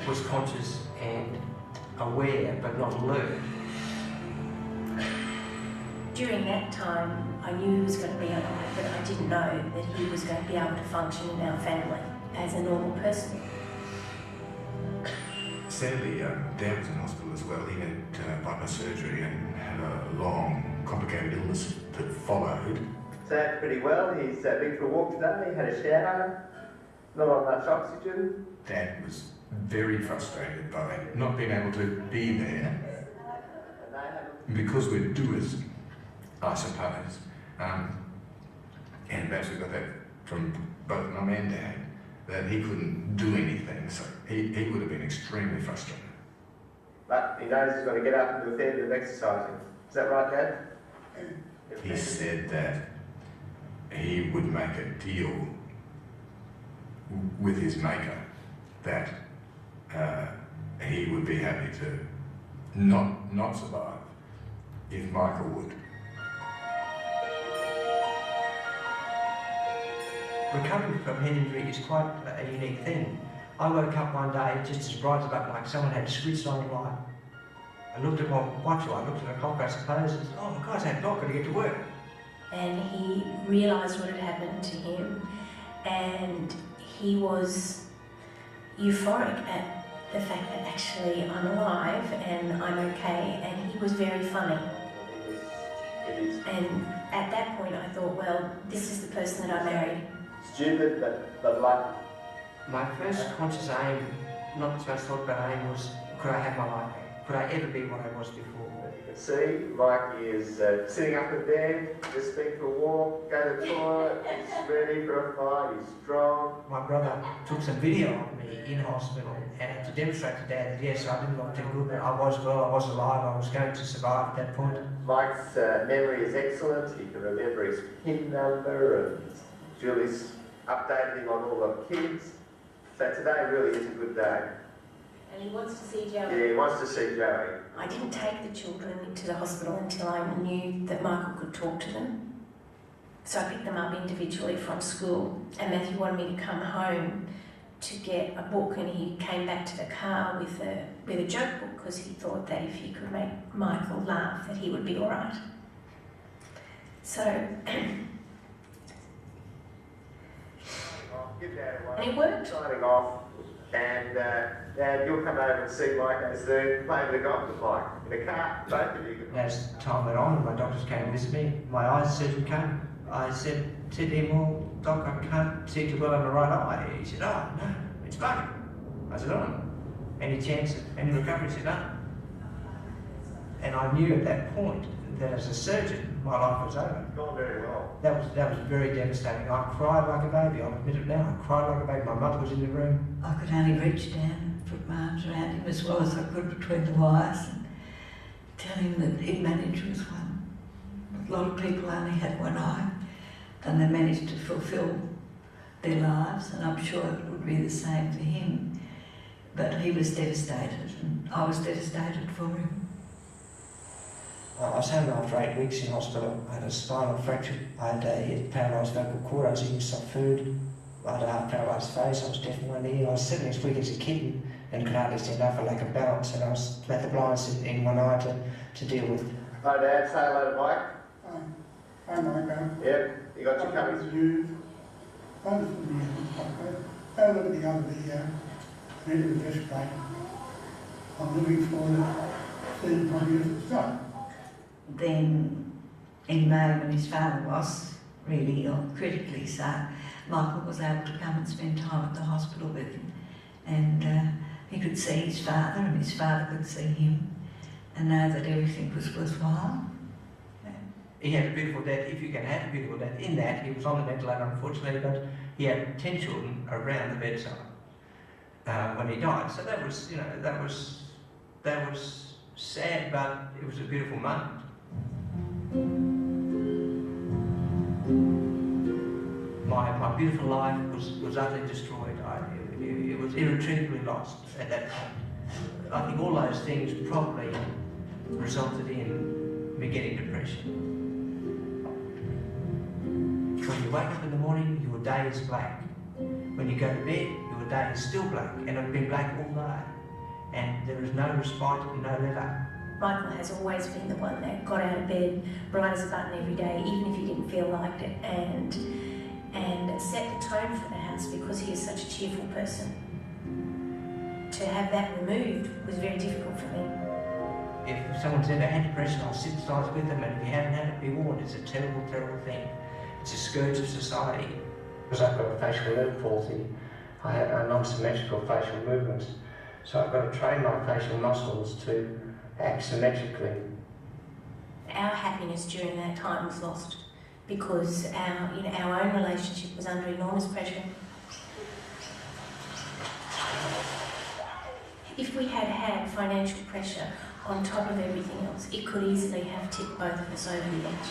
was conscious and aware but not alert. During that time, I knew he was going to be alive, but I didn't know that he was going to be able to function in our family as a normal person. Sadly, Dad was in hospital as well. He had bypass surgery and had a long, complicated illness that followed. Sad's pretty well. He's been for a walk today, had a shower, not on much oxygen. Dad was very frustrated by not being able to be there. Because we're doers, I suppose. And perhaps we got that from both Mum and Dad, that he couldn't do anything, so he would have been extremely frustrated. But he knows he's got to get up and do a fair bit of exercising. Is that right, Dad? He said that he would make a deal with his maker that he would be happy to not survive if Michael would. Recovering from head injury is quite a unique thing. I woke up one day just as bright as a button, like someone had switched on the light. I looked at my watch, I looked at the clock, I suppose, and said, oh my God, it's 8 o'clock, I've got to get to work. And he realised what had happened to him, and he was euphoric at the fact that actually I'm alive and I'm okay, and he was very funny. And at that point I thought, well, this is the person that I married. Stupid, but lucky. My first conscious aim, not so much thought about aim, was could I have my life back? Could I ever be what I was before? You can see Mike is sitting up in bed, just been for a walk, go to the toilet, he's ready for a fight, he's strong. My brother took some video of me in hospital and to demonstrate to Dad that yes, I didn't look too good, but I was well, I was alive, I was going to survive at that point. Mike's memory is excellent, he can remember his PIN number, and Julie's updated him on all the kids. So today really is a good day. And he wants to see Joey. Yeah, he wants to see Joey. I didn't take the children into the hospital until I knew that Michael could talk to them. So I picked them up individually from school, and Matthew wanted me to come home to get a book, and he came back to the car with a joke book because he thought that if he could make Michael laugh that he would be all right. So and it worked. Signing off, and Dad, you'll come over and see Mike soon, play with the golf with Mike in a car, both of you. As time went on, my doctors came to visit me. My eye surgeon came. I said to him, well, Doc, I can't see too well on the right eye. He said, oh, no, it's fine. I said, oh, any chance of any recovery? He said, no. And I knew at that point that as a surgeon, my life was over. Gone very well. That was very devastating. I cried like a baby, I'll admit it now. I cried like a baby. My mother was in the room. I could only reach down and put my arms around him as well as I could between the wires and tell him that he'd managed with one. A lot of people only had one eye, and they managed to fulfil their lives, and I'm sure it would be the same for him. But he was devastated, and I was devastated for him. I was home after 8 weeks in hospital. I had a spinal fracture. I had a paralysed vocal cord. I was eating soft food. I had a half paralysed face. I was deaf in one ear. I was 7 as weak as a kitten and could hardly stand up for lack of balance. And I was had the blindness in one eye to deal with. Hi, Dad. Say hello to Mike. Hi, Michael. Yep. You got your cubbies? Over the other really just great. I'm looking forward to seeing my beautiful son. Then in May, when his father was really ill, critically so, Michael was able to come and spend time at the hospital with him, and he could see his father and his father could see him and know that everything was worthwhile. He had a beautiful death, if you can have a beautiful death. In that, he was on the ventilator, unfortunately, but he had 10 children around the bedside. when he died. So that was, you know, that was sad, but it was a beautiful moment. My beautiful life was utterly destroyed. It was irretrievably lost at that point. I think all those things probably resulted in me getting depression. When you wake up in the morning, your day is black. When you go to bed, your day is still black, and it's been black all day. And there is no respite and no let up. Michael has always been the one that got out of bed, bright as a button every day, even if he didn't feel like it, and set the tone for the house because he is such a cheerful person. To have that removed was very difficult for me. If someone's ever had depression, I'll sympathise with them, and if you haven't had it, be warned. It's a terrible, terrible thing. It's a scourge of society. Because I've got a facial nerve palsy, I have a non-symmetrical facial movements. So I've got to train my facial muscles to act symmetrically. Our happiness during that time was lost because our own relationship was under enormous pressure. If we had had financial pressure on top of everything else, it could easily have tipped both of us over the edge.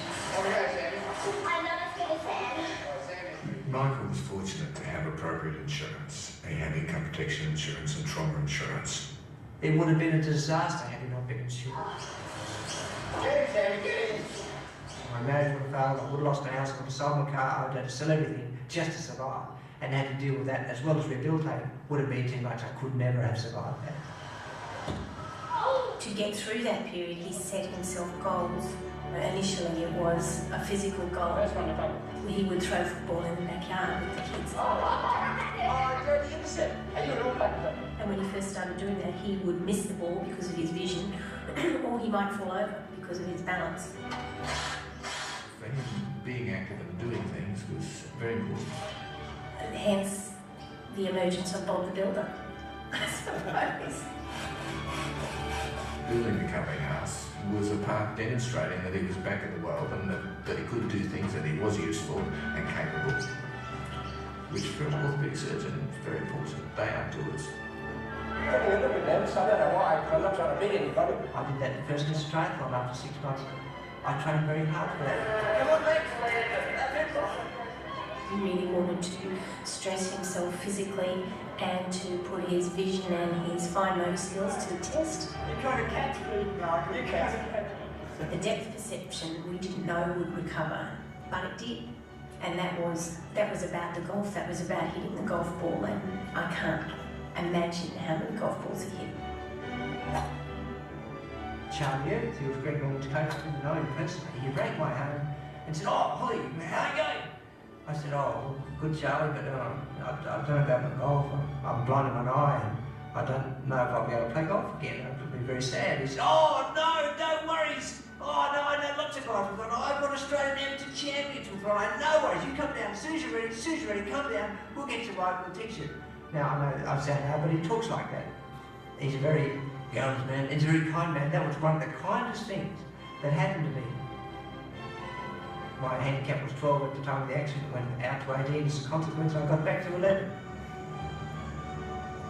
Michael was fortunate to have appropriate insurance. He had income protection insurance and trauma insurance. It would have been a disaster had he not been insured. Get in, Sammy, get in! My marriage would have failed, I would have lost my house, I would have sold my car, I would have had to sell everything just to survive. And had to deal with that as well as rehabilitating would have been too much. I could never have survived that. To get through that period, he set himself goals. Initially, it was a physical goal. He would throw football in the backyard with the kids. And when he first started doing that, he would miss the ball because of his vision, or he might fall over because of his balance. For him, being active and doing things was very important. And hence, the emergence of Bob the Builder, I suppose. Building the company house was a part demonstrating that he was back in the world and that he could do things, that he was useful and capable, which for an orthopedic surgeon is very important. They are doers. I did that the first Mr. Triathlon after 6 months. I trained very hard for that. He really wanted to stress himself physically and to put his vision and his fine motor skills to the test. You're trying to catch me, Michael, you can't. The depth perception we didn't know would recover, but it did. And that was about the golf, that was about hitting the golf ball, and I can't imagine how many golf balls he hit. Charlie Evans, he was Greg Norman's coach, didn't know him personally. He rang my home and said, "Oh, Holly, how are you going?" I said, "Oh, good, Charlie, but I don't know about my golf. I'm blind in one eye and I don't know if I'll be able to play golf again. It would be very sad." He said, "Oh, no, no worries. Oh, no, I know lots of guys. I've got Australian amateur champions with mine. No worries. You come down as soon as you're ready, come down. We'll get you right, we'll teach you." Now, I know I sound hard, but he talks like that. He's a very gallant man. He's a very kind man. That was one of the kindest things that happened to me. My handicap was 12 at the time of the accident, went out to 18 as a consequence. I got back to 11.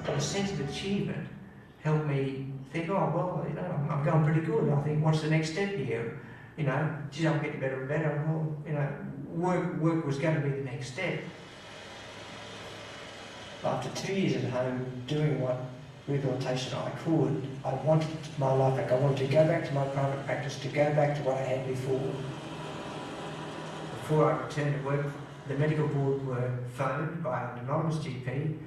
But a sense of achievement helped me think, oh, well, you know, I'm going pretty good. I think, what's the next step here? You know, geez, I'm getting better and better. Well, you know, work was going to be the next step. After 2 years at home doing what rehabilitation I could, I wanted my life back. I wanted to go back to my private practice, to go back to what I had before. Before I returned to work, the medical board were phoned by an anonymous GP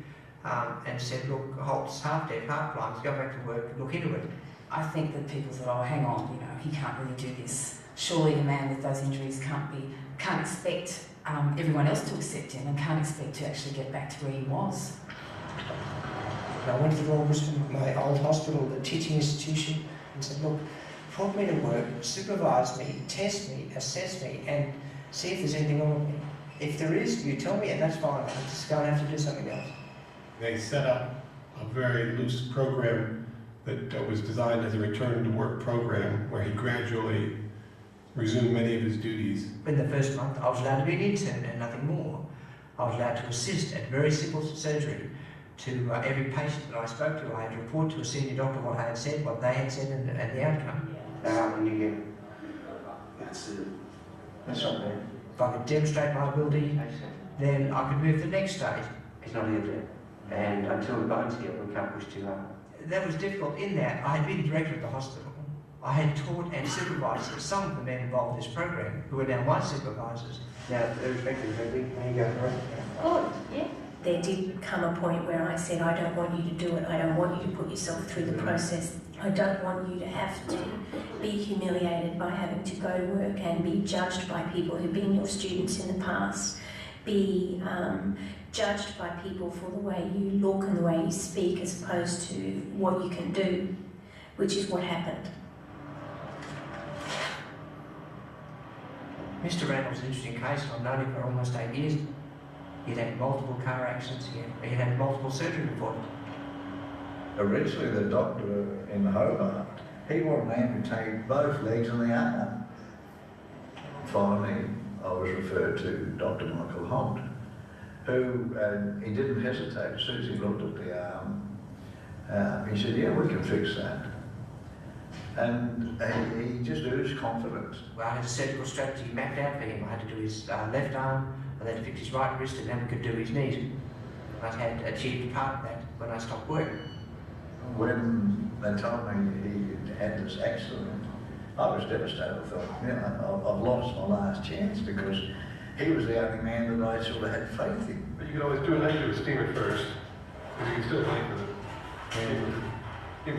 and said, "Look, Holt's half deaf, half blind, go back to work, look into it." I think that people thought, "Oh, hang on, you know, he can't really do this. Surely a man with those injuries can't expect everyone else to accept him and can't expect to actually get back to where he was." And I went to the Royal Brisbane, my old hospital, the teaching institution, and said, "Look, put me to work, supervise me, test me, assess me, and see if there's anything wrong with me. If there is, you tell me, and that's fine. I'm just going to have to do something else." They set up a very loose program that was designed as a return to work program where he gradually resumed many of his duties. In the first month, I was allowed to be an intern and nothing more. I was allowed to assist at very simple surgery to every patient that I spoke to. I had to report to a senior doctor what I had said, what they had said, and the outcome. When you get... That's not bad. If I could demonstrate my ability, then I could move to the next stage. It's not here yet. And until the bones heal, we can't push too hard. That was difficult in that I had been director of the hospital. I had taught and supervised some of the men involved in this program, who are now my supervisors. Now, irrespective of everything, can you go for it? Good, yeah. There did come a point where I said, I don't want you to do it. I don't want you to put yourself through the process. I don't want you to have to be humiliated by having to go to work and be judged by people who've been your students in the past, be judged by people for the way you look and the way you speak as opposed to what you can do, which is what happened. Mr. Randall's an interesting case. I've known him for almost 8 years. He'd had multiple car accidents, he'd had multiple surgery before. Originally, the doctor in Hobart, he wanted to amputate both legs and the arm. Finally, I was referred to Dr. Michael Holt, who, he didn't hesitate. As soon as he looked at the arm, he said, yeah, we can fix that. And he just oozed confidence. Well, I had a surgical strategy mapped out for him. I had to do his left arm, I had to fix his right wrist, and then we could do his knees. I had achieved part of that when I stopped work. When they told me he had this accident, I was devastated. I thought, I've lost my last chance because he was the only man that I sort of had faith in. But you could always do an active steam at first, because you can still lengthen it.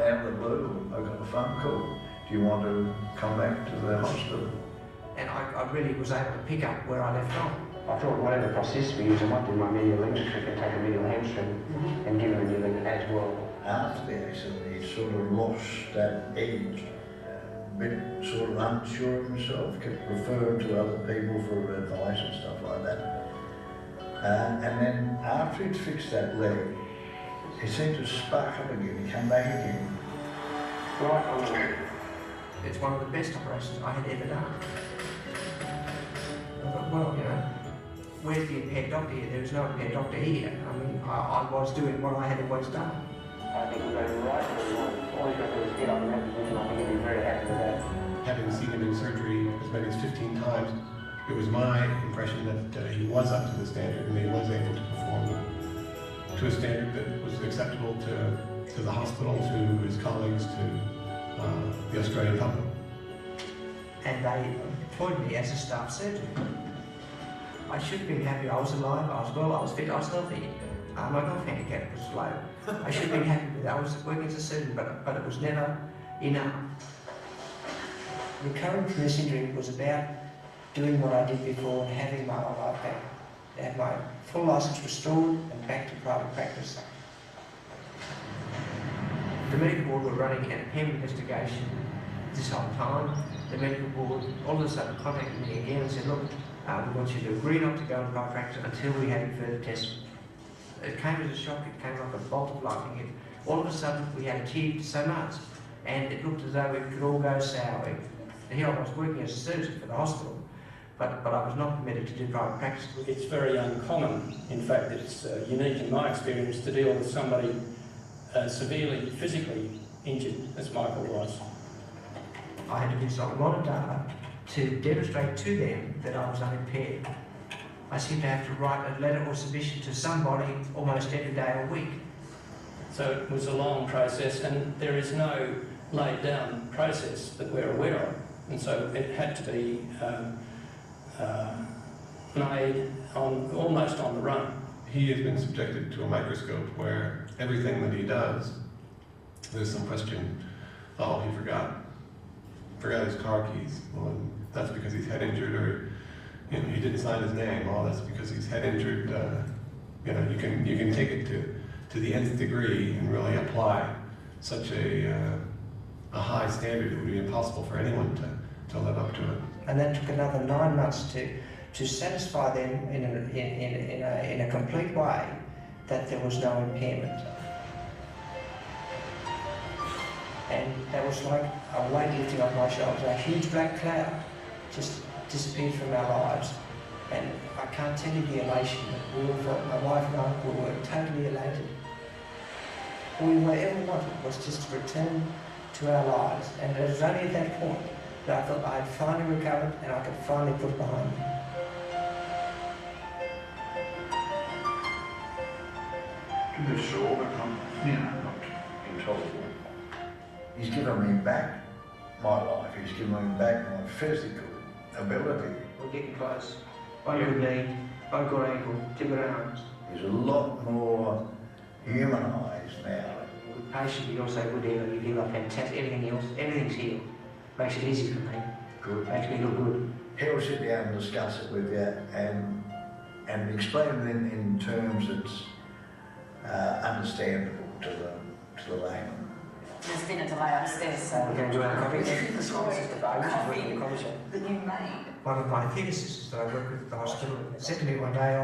Out of the blue, I got a phone call. Do you want to come back to the hospital? And I really was able to pick up where I left off. I thought whatever prosthesis we use, I might do my medial leg trick and take a medial hamstring and give him a new leg as well. After the accident, he sort of lost that edge, a bit sort of unsure of himself, kept referring to other people for advice and stuff like that. And then after he'd fixed that leg, he seemed to spark up again. He came back again. Right on the leg. It's one of the best operations I had ever done. I thought, well, where's the impaired doctor here? There was no impaired doctor here. I mean, I was doing what I had always done. I think we're going right to the line. All he's got to do is get on in that position. I think he'd be very happy with that. Having seen him in surgery as many as 15 times, it was my impression that he was up to the standard and he was able to perform to a standard that was acceptable to the hospital, to his colleagues, to the Australian public. And they employed me as a staff surgeon. I should have been happy. I was alive, I was well, I was fit, I was healthy. My golf handicap was low. I should have been happy with that. I was working as a surgeon, but it was never enough. Recovering from this injury was about doing what I did before and having my old life back. To have my full licence restored and back to private practice. The medical board were running an impairment investigation this whole time. The medical board all of a sudden contacted me again and said, look, we want you to agree not to go into private practice until we have further tests. It came as a shock, it came like a bolt of lightning. All of a sudden we had achieved so much and it looked as though it could all go sour. Here I was working as a surgeon for the hospital, but I was not permitted to do private practice. It's very uncommon, in fact it's unique in my experience, to deal with somebody severely physically injured as Michael was. I had to consult a lot of data to demonstrate to them that I was unimpaired. I seemed to have to write a letter or submission to somebody almost every day a week. So it was a long process and there is no laid down process that we're aware of. And so it had to be made almost on the run. He has been subjected to a microscope where everything that he does, there's some question, oh, he forgot his car keys. Well, that's because he's head injured, or he didn't sign his name. Oh, that's because he's head injured. You can take it to the nth degree and really apply such a high standard. It would be impossible for anyone to live up to it. And that took another 9 months to satisfy them in a complete way that there was no impairment. And that was like a weight lifting off my shoulders. A huge black cloud just disappeared from our lives. And I can't tell you the elation that we all felt. My wife and I were totally elated. All we ever wanted was just to return to our lives, and it was only at that point that I thought I had finally recovered and I could finally put it behind me. To be sure, but not intolerable. He's given me back my life. He's given me back my physical ability. We're getting close. One good knee, one good ankle, 2 good arms. He's a lot more humanised now. Good patient, but you're also good healer. You heal up fantastic. Everything else, everything's healed. Makes it easy for me. Good. Makes me look good. He'll sit down and discuss it with you and explain it in terms that's understandable to the layman. There's been a delay upstairs, so we're going to do our coffee. Coffee that you made. One of my theatre sisters that I work with at the hospital said to me one day,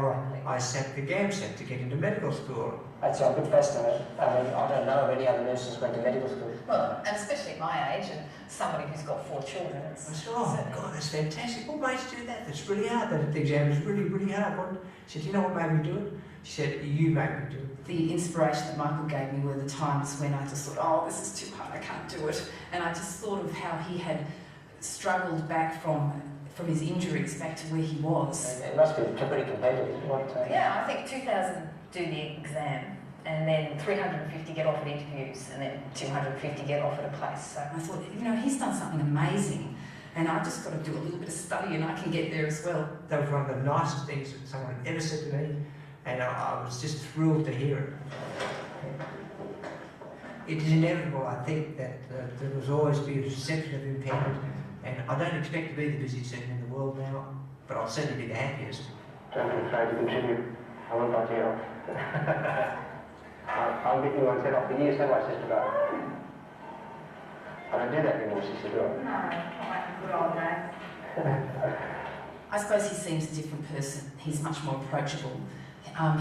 I sat the GAM set to get into medical school. That's a bit fascinating. I mean, I don't know of any other nurses who went to medical school. Well, and especially at my age, and somebody who's got 4 children, it's... I said, oh God, that's fantastic. What made you do that? That's really hard. That exam is really, really hard. She said, you know what made me do it? She said, you made me do it. The inspiration that Michael gave me were the times when I just thought, oh, this is too hard, I can't do it. And I just thought of how he had struggled back from his injuries back to where he was. It must be pretty competitive. Yeah, I think 2,000 do the exam, and then 350 get offered interviews, and then 250 get offered a place. So I thought, you know, he's done something amazing, and I've just got to do a little bit of study and I can get there as well. That was one of the nicest things that someone had ever said to me, and I was just thrilled to hear it. It is inevitable, I think, that there will always be a perception of impairment, and I don't expect to be the busiest surgeon in the world now, but I'll certainly be the happiest. Don't be afraid to contribute. I won't bite you off. I'll get you one set off. The years have my sister go. I don't do that anymore, sister, do I? No, I'm like a good old days. I suppose he seems a different person. He's much more approachable.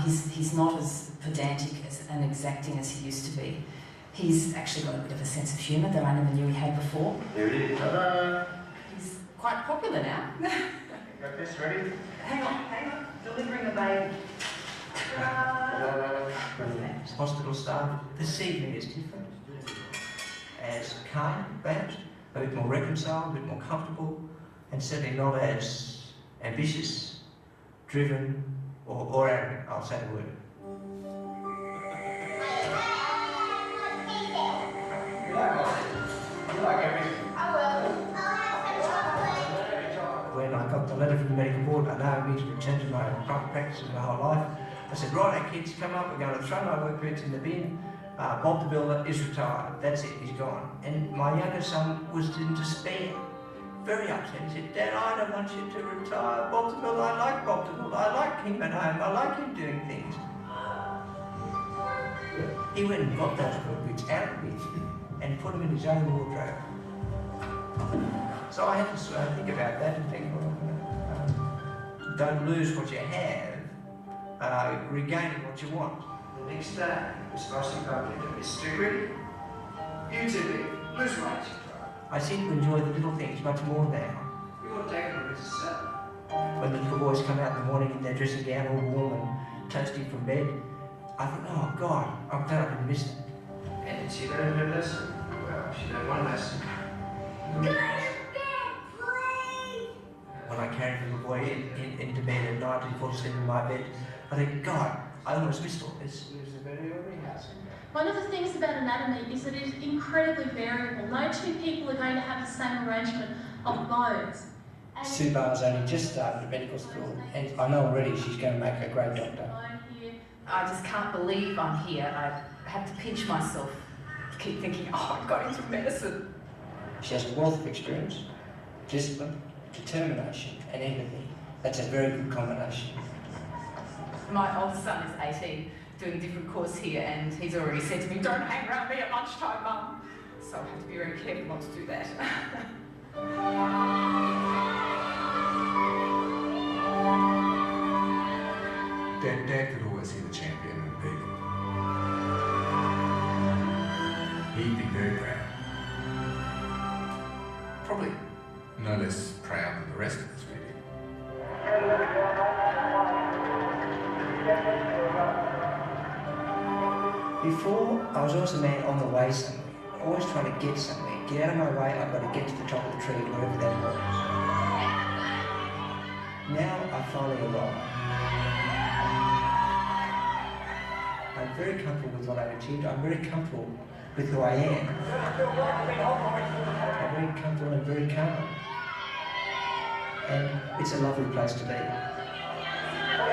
He's not as pedantic and exacting as he used to be. He's actually got a bit of a sense of humour that I never knew he had before. Here it is. Ta-da! He's quite popular now. Got this ready? Hang on. Delivering a baby. Hospital staff perceive me as different, as kind, perhaps, a bit more reconciled, a bit more comfortable, and certainly not as ambitious, driven, or arrogant. I'll say the word. When I got the letter from the medical board, I now need to return to my private practice of my whole life. I said, right, kids, come up, we're going to throw my work boots in the bin. Bob the builder is retired. That's it, he's gone. And my younger son was in despair, very upset. He said, Dad, I don't want you to retire. Bob the builder, I like Bob the builder. I like him at home. I like him doing things. He went and got those work boots out of me and put them in his own wardrobe. So I had to sort of think about that and think, well, don't lose what you have, regaining what you want. The next day, was supposed to go into Mr. Ready. You too big, lose weight. I seem to enjoy the little things much more now. You want to take a risk, when the little boys come out in the morning in their dressing gown all warm and toasty from bed, I think, oh God, I'm glad I didn't miss it. And did she learn her lesson? Well, she learned one lesson. Go to bed, please! When I carried the little boy into bed at night and fall asleep in my bed, I think, God, I almost missed all this. It was a very early house. One of the things about anatomy is that it is incredibly variable. No two people are going to have the same arrangement of bones. Sue Barr's only just started medical school, and I know already she's going to make a great doctor. I just can't believe I'm here. I have to pinch myself. I keep thinking, oh, I got into medicine. She has a wealth of experience, discipline, determination, and empathy. That's a very good combination. My oldest son is 18, doing a different course here, and he's already said to me, don't hang around me at lunchtime, Mum. So I have to be very careful not to do that. Dad could always see the champion in people. He'd be very proud. Probably no less proud than the rest of us, really. before, I was always a man on the way somewhere, always trying to get somewhere. Get out of my way, I've got to get to the top of the tree, wherever that was. Now I finally arrive. I'm very comfortable with what I've achieved. I'm very comfortable with who I am. I'm very comfortable and very calm. And it's a lovely place to be.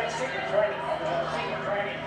Secret training. Secret training.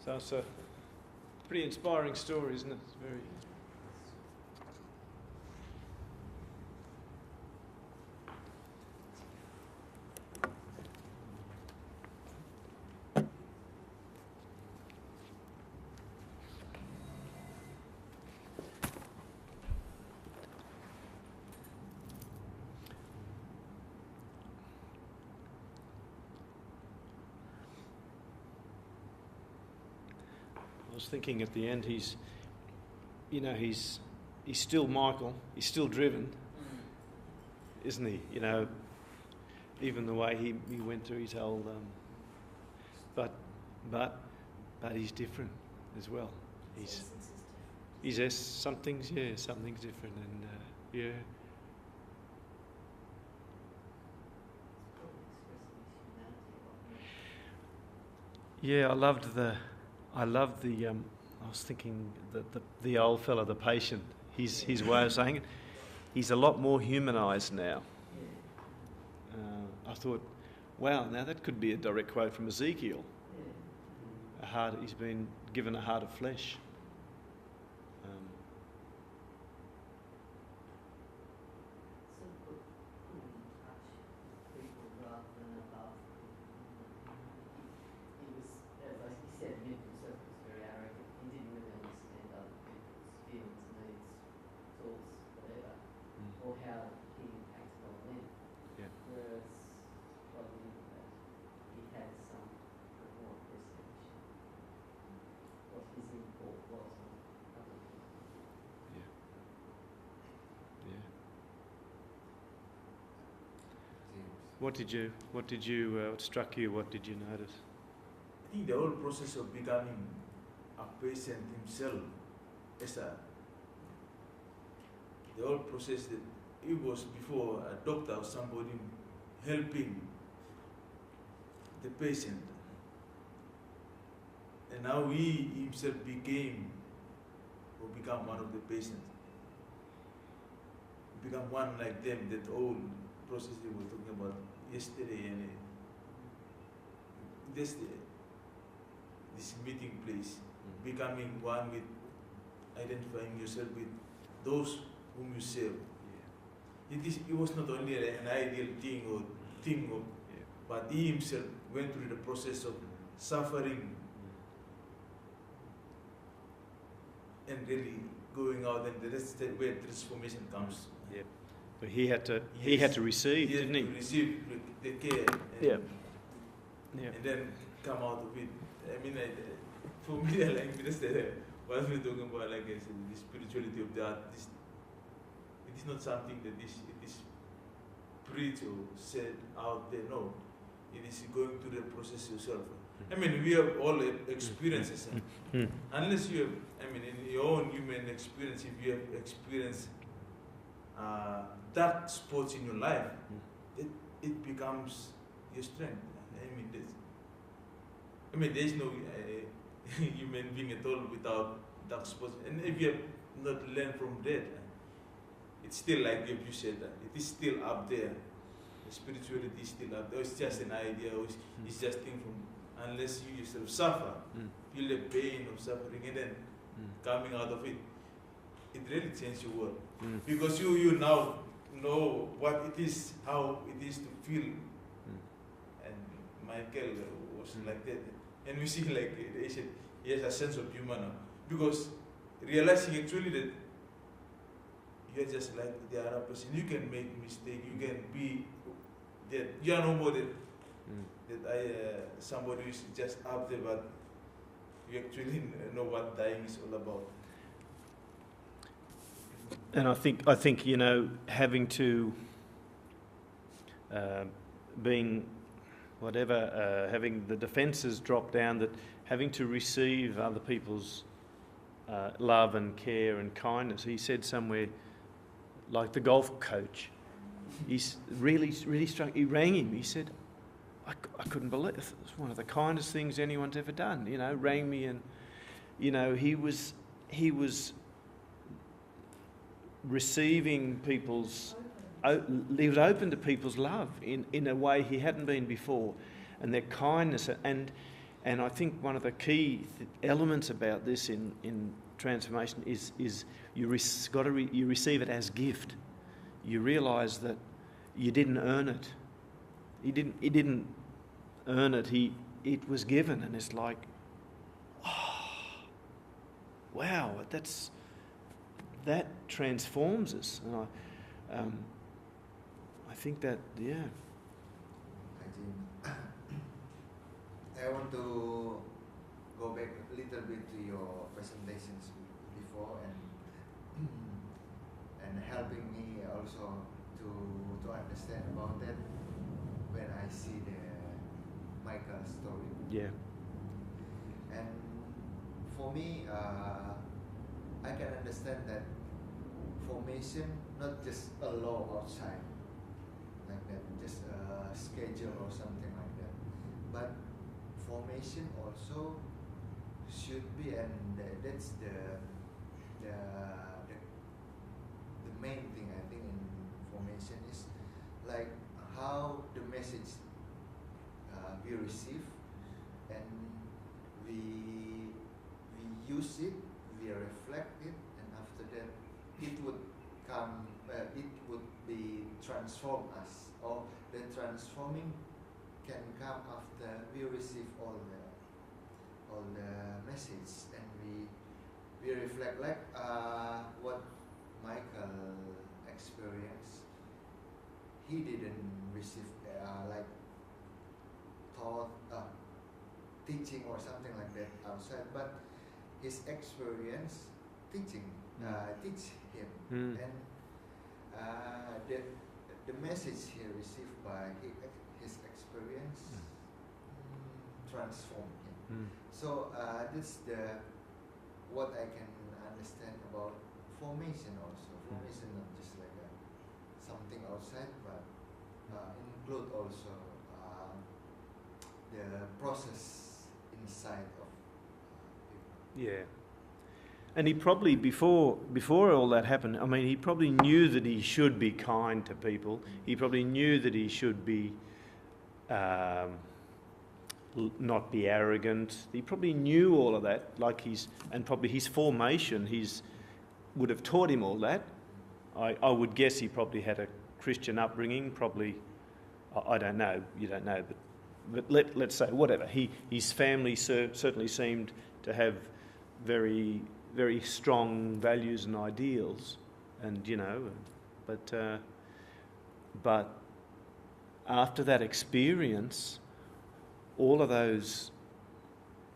So it's a pretty inspiring story, isn't it? It's very. I was thinking at the end, he's still Michael, he's still driven, isn't he? You know, even the way he went through his whole, but he's different as well. Something's different, and yeah. Yeah, I loved the. I was thinking the old fella, the patient, his way of saying it, he's a lot more humanised now. I thought, wow, now that could be a direct quote from Ezekiel. He's been given a heart of flesh. What struck you? What did you notice? I think the whole process of becoming a patient himself, the whole process that it was before a doctor or somebody helping the patient, and now he himself become one of the patients, become one like them. That whole process they were talking about yesterday, and this meeting place, becoming one with, identifying yourself with those whom you serve. It was not only an ideal thing, but he himself went through the process of suffering and really going out, and that's where transformation comes. Yeah. But he had to receive, didn't he? He had to receive the care. And, and then come out of it. I mean, for me, like what we're talking about, like I said, the spirituality of the artist. It is not something that it is preached or said out there. No, it is going through the process yourself. I mean, we have all experiences. Unless you have, in your own human experience, if you have experienced dark spots in your life, it becomes your strength. There's no human being at all without dark spots. And if you have not learned from that, it's still like you said, it is still up there. The spirituality is still up there. It's just an idea, or it's just thing from, unless you yourself suffer, feel the pain of suffering, and then coming out of it. it really changes your world. Because you now know what it is, how it is to feel. And Michael was like that. And we see like they said, he has a sense of humor now. Because realizing actually that you're just like the other person, you can make mistake, you can be that you are no more that somebody who is just up there, but you actually know what dying is all about. And I think you know, having to being whatever, having the defences drop down, that having to receive other people's love and care and kindness. He said somewhere, like the golf coach, he's really struck. He rang him. He said, I couldn't believe it. It was one of the kindest things anyone's ever done. You know, rang me, and you know, he was receiving people's. He was open to people's love in a way he hadn't been before, and their kindness. And I think one of the key elements about this in transformation is you receive it as gift. You realise that you didn't earn it. He didn't earn it. It was given, and it's like, oh, wow, that transforms us. And I think that, yeah. I want to go back a little bit to your presentations before and helping me also to understand about that when I see the Michael story. Yeah. And for me, I can understand that formation, not just a law outside, like that, just a schedule or something like that, but formation also should be, and that's the main thing I think in formation is like how the message we receive, and we use it, we reflect it, and after that it would come, it would be transform us, or the transforming can come after we receive all the message, and we reflect like what Michael experienced. He didn't receive like thought, teaching or something like that outside, but his experience teaching teach him, and the message he received by his experience transformed him. So that's what I can understand about formation also. Formation not just like something outside, but include also the process inside of people. Yeah. And he probably, before all that happened, I mean, he probably knew that he should be kind to people. He probably knew that he should be not be arrogant. He probably knew all of that, and probably his formation, would have taught him all that. I would guess he probably had a Christian upbringing. Probably, I don't know. You don't know, but let's say whatever. His family certainly seemed to have very, very strong values and ideals, and you know, but after that experience, all of those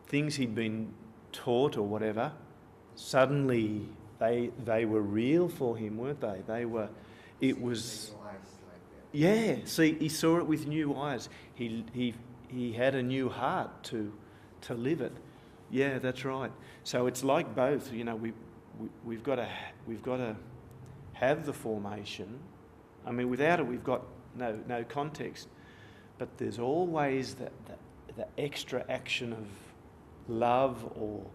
things he'd been taught or whatever, suddenly they were real for him, weren't they? They were. It was. Yeah. See, he saw it with new eyes. He had a new heart to live it. Yeah, that's right. So it's like both. You know, we've got to have the formation. I mean, without it, we've got no context. But there's always the extra action of love or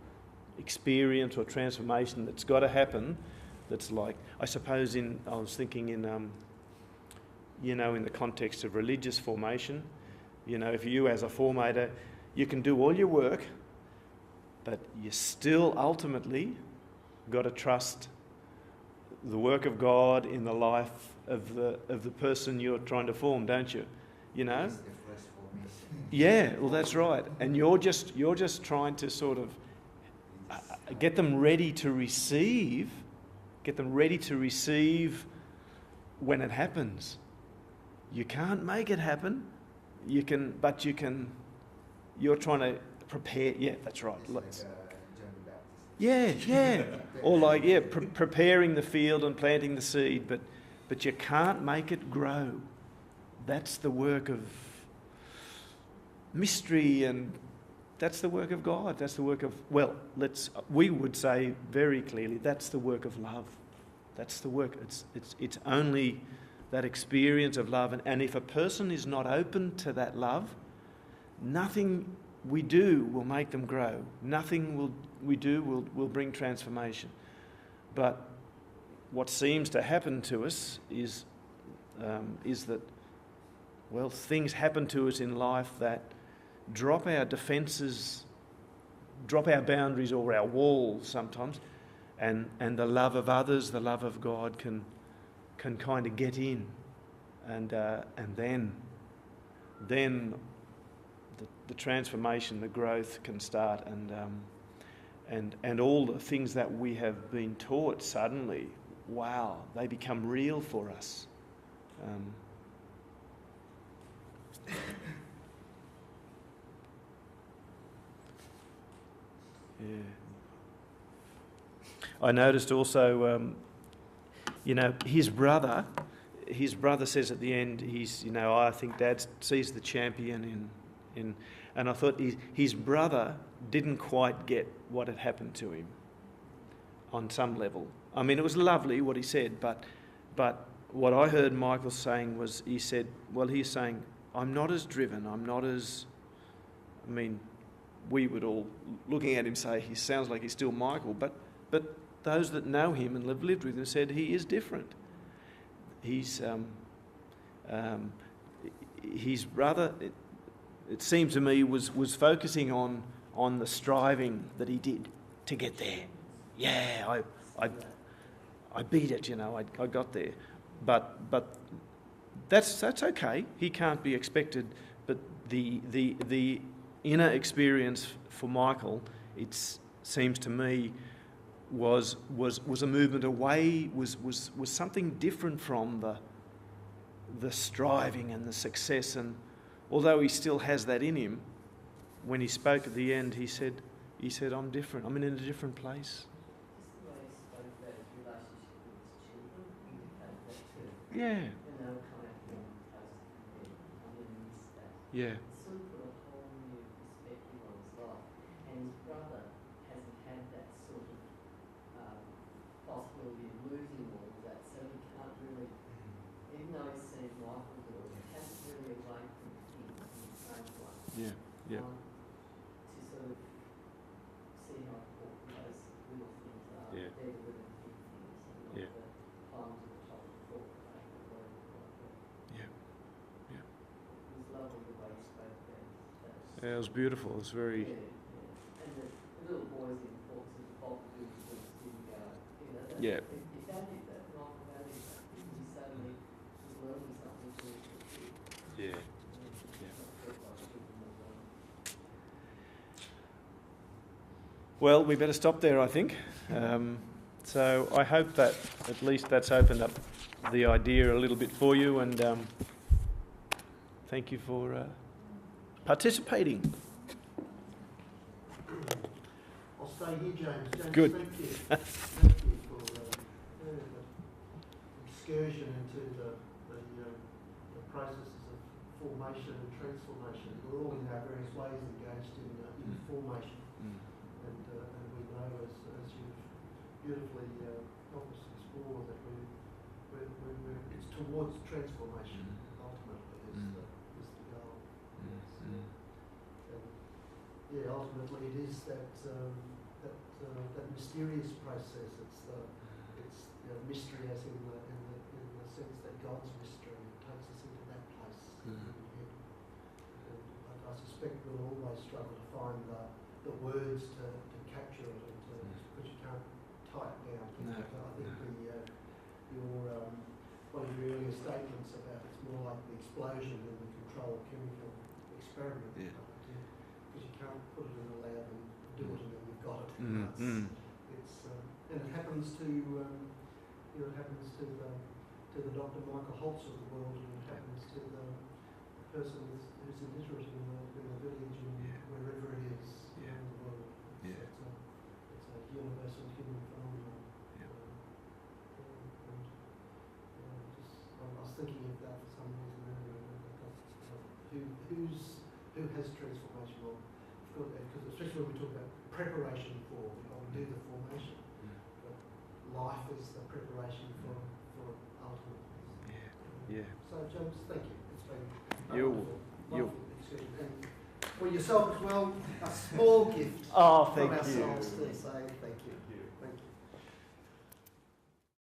experience or transformation that's got to happen. That's like, I suppose I was thinking in you know, in the context of religious formation. You know, if you as a formator, you can do all your work, but you still ultimately got to trust the work of God in the life of the person you're trying to form, don't you? You know? It's the first formation. Yeah, well, that's right. And you're just trying to sort of get them ready to receive. Get them ready to receive when it happens. You can't make it happen. You can, but you can. You're trying to prepare. Yeah, that's right. It's like John the Baptist. Yeah. Or like, yeah, preparing the field and planting the seed, but you can't make it grow. That's the work of mystery, and that's the work of God. That's the work of, well, we would say very clearly, that's the work of love. That's the work. It's only that experience of love. And if a person is not open to that love, nothing we do will make them grow. Nothing we do will bring transformation. But what seems to happen to us is that, well, things happen to us in life that drop our defences, drop our boundaries or our walls sometimes, and the love of others, the love of God can kind of get in, and then the transformation, the growth can start, and all the things that we have been taught suddenly, wow, they become real for us. Yeah. I noticed also, his brother says at the end, I think Dad sees the champion in, and I thought his brother didn't quite get what had happened to him on some level. I mean, it was lovely what he said, but what I heard Michael saying was, he's saying, I'm not as driven, we would all, looking at him, say he sounds like he's still Michael, but those that know him and have lived with him said he is different. His brother, it seemed to me, was focusing on the striving that he did to get there. Yeah, I beat it, I got there. But that's okay. He can't be expected. But the inner experience for Michael, it seems to me, was a movement away, was something different from the striving and the success. And although he still has that in him, when he spoke at the end, he said, I'm different. I'm in a different place. Yeah. Yeah. Yeah. To sort of see how important those little things are. Yeah. They're the little big things, and not Yeah. the climb to the top of the fork. Yeah. It was lovely the way you spoke there. Yeah, it was beautiful. It was very. Yeah. And the little boys in forks at the bottom of the forks didn't go. Yeah. If that did that, Michael valued that. He suddenly was learning something to Yeah. Well, we better stop there, I think. So I hope that at least that's opened up the idea a little bit for you, and thank you for participating. I'll stay here, James. James, Good. Thank you. Thank you for the excursion into the processes of formation and transformation. We're all in our various ways engaged in formation. And we know, as you've beautifully helped us explore, that it's towards transformation ultimately is the goal. And ultimately it is that mysterious process. It's the mystery, as in the sense that God's mystery takes us into that place. And I suspect we'll always struggle to find the words to capture it, because you can't tie it down. No. I think one of your earlier statements about it's more like the explosion than the controlled chemical experiment. Yeah. Because you can't put it in a lab and do it and then you've got it. And it happens to it happens to the Dr. Michael Holtz of the world, and it happens to the person who's illiterate in the village and wherever it is around the world. It's a universal human phenomenon. I was thinking of that for some reason earlier. Who has transformational? Because especially when we talk about preparation for, we do the formation, but life is the preparation for ultimate. So James, thank you. It's been wonderful excursion. And for yourself as well, a small gift Oh, thank from you. ourselves to say thank you.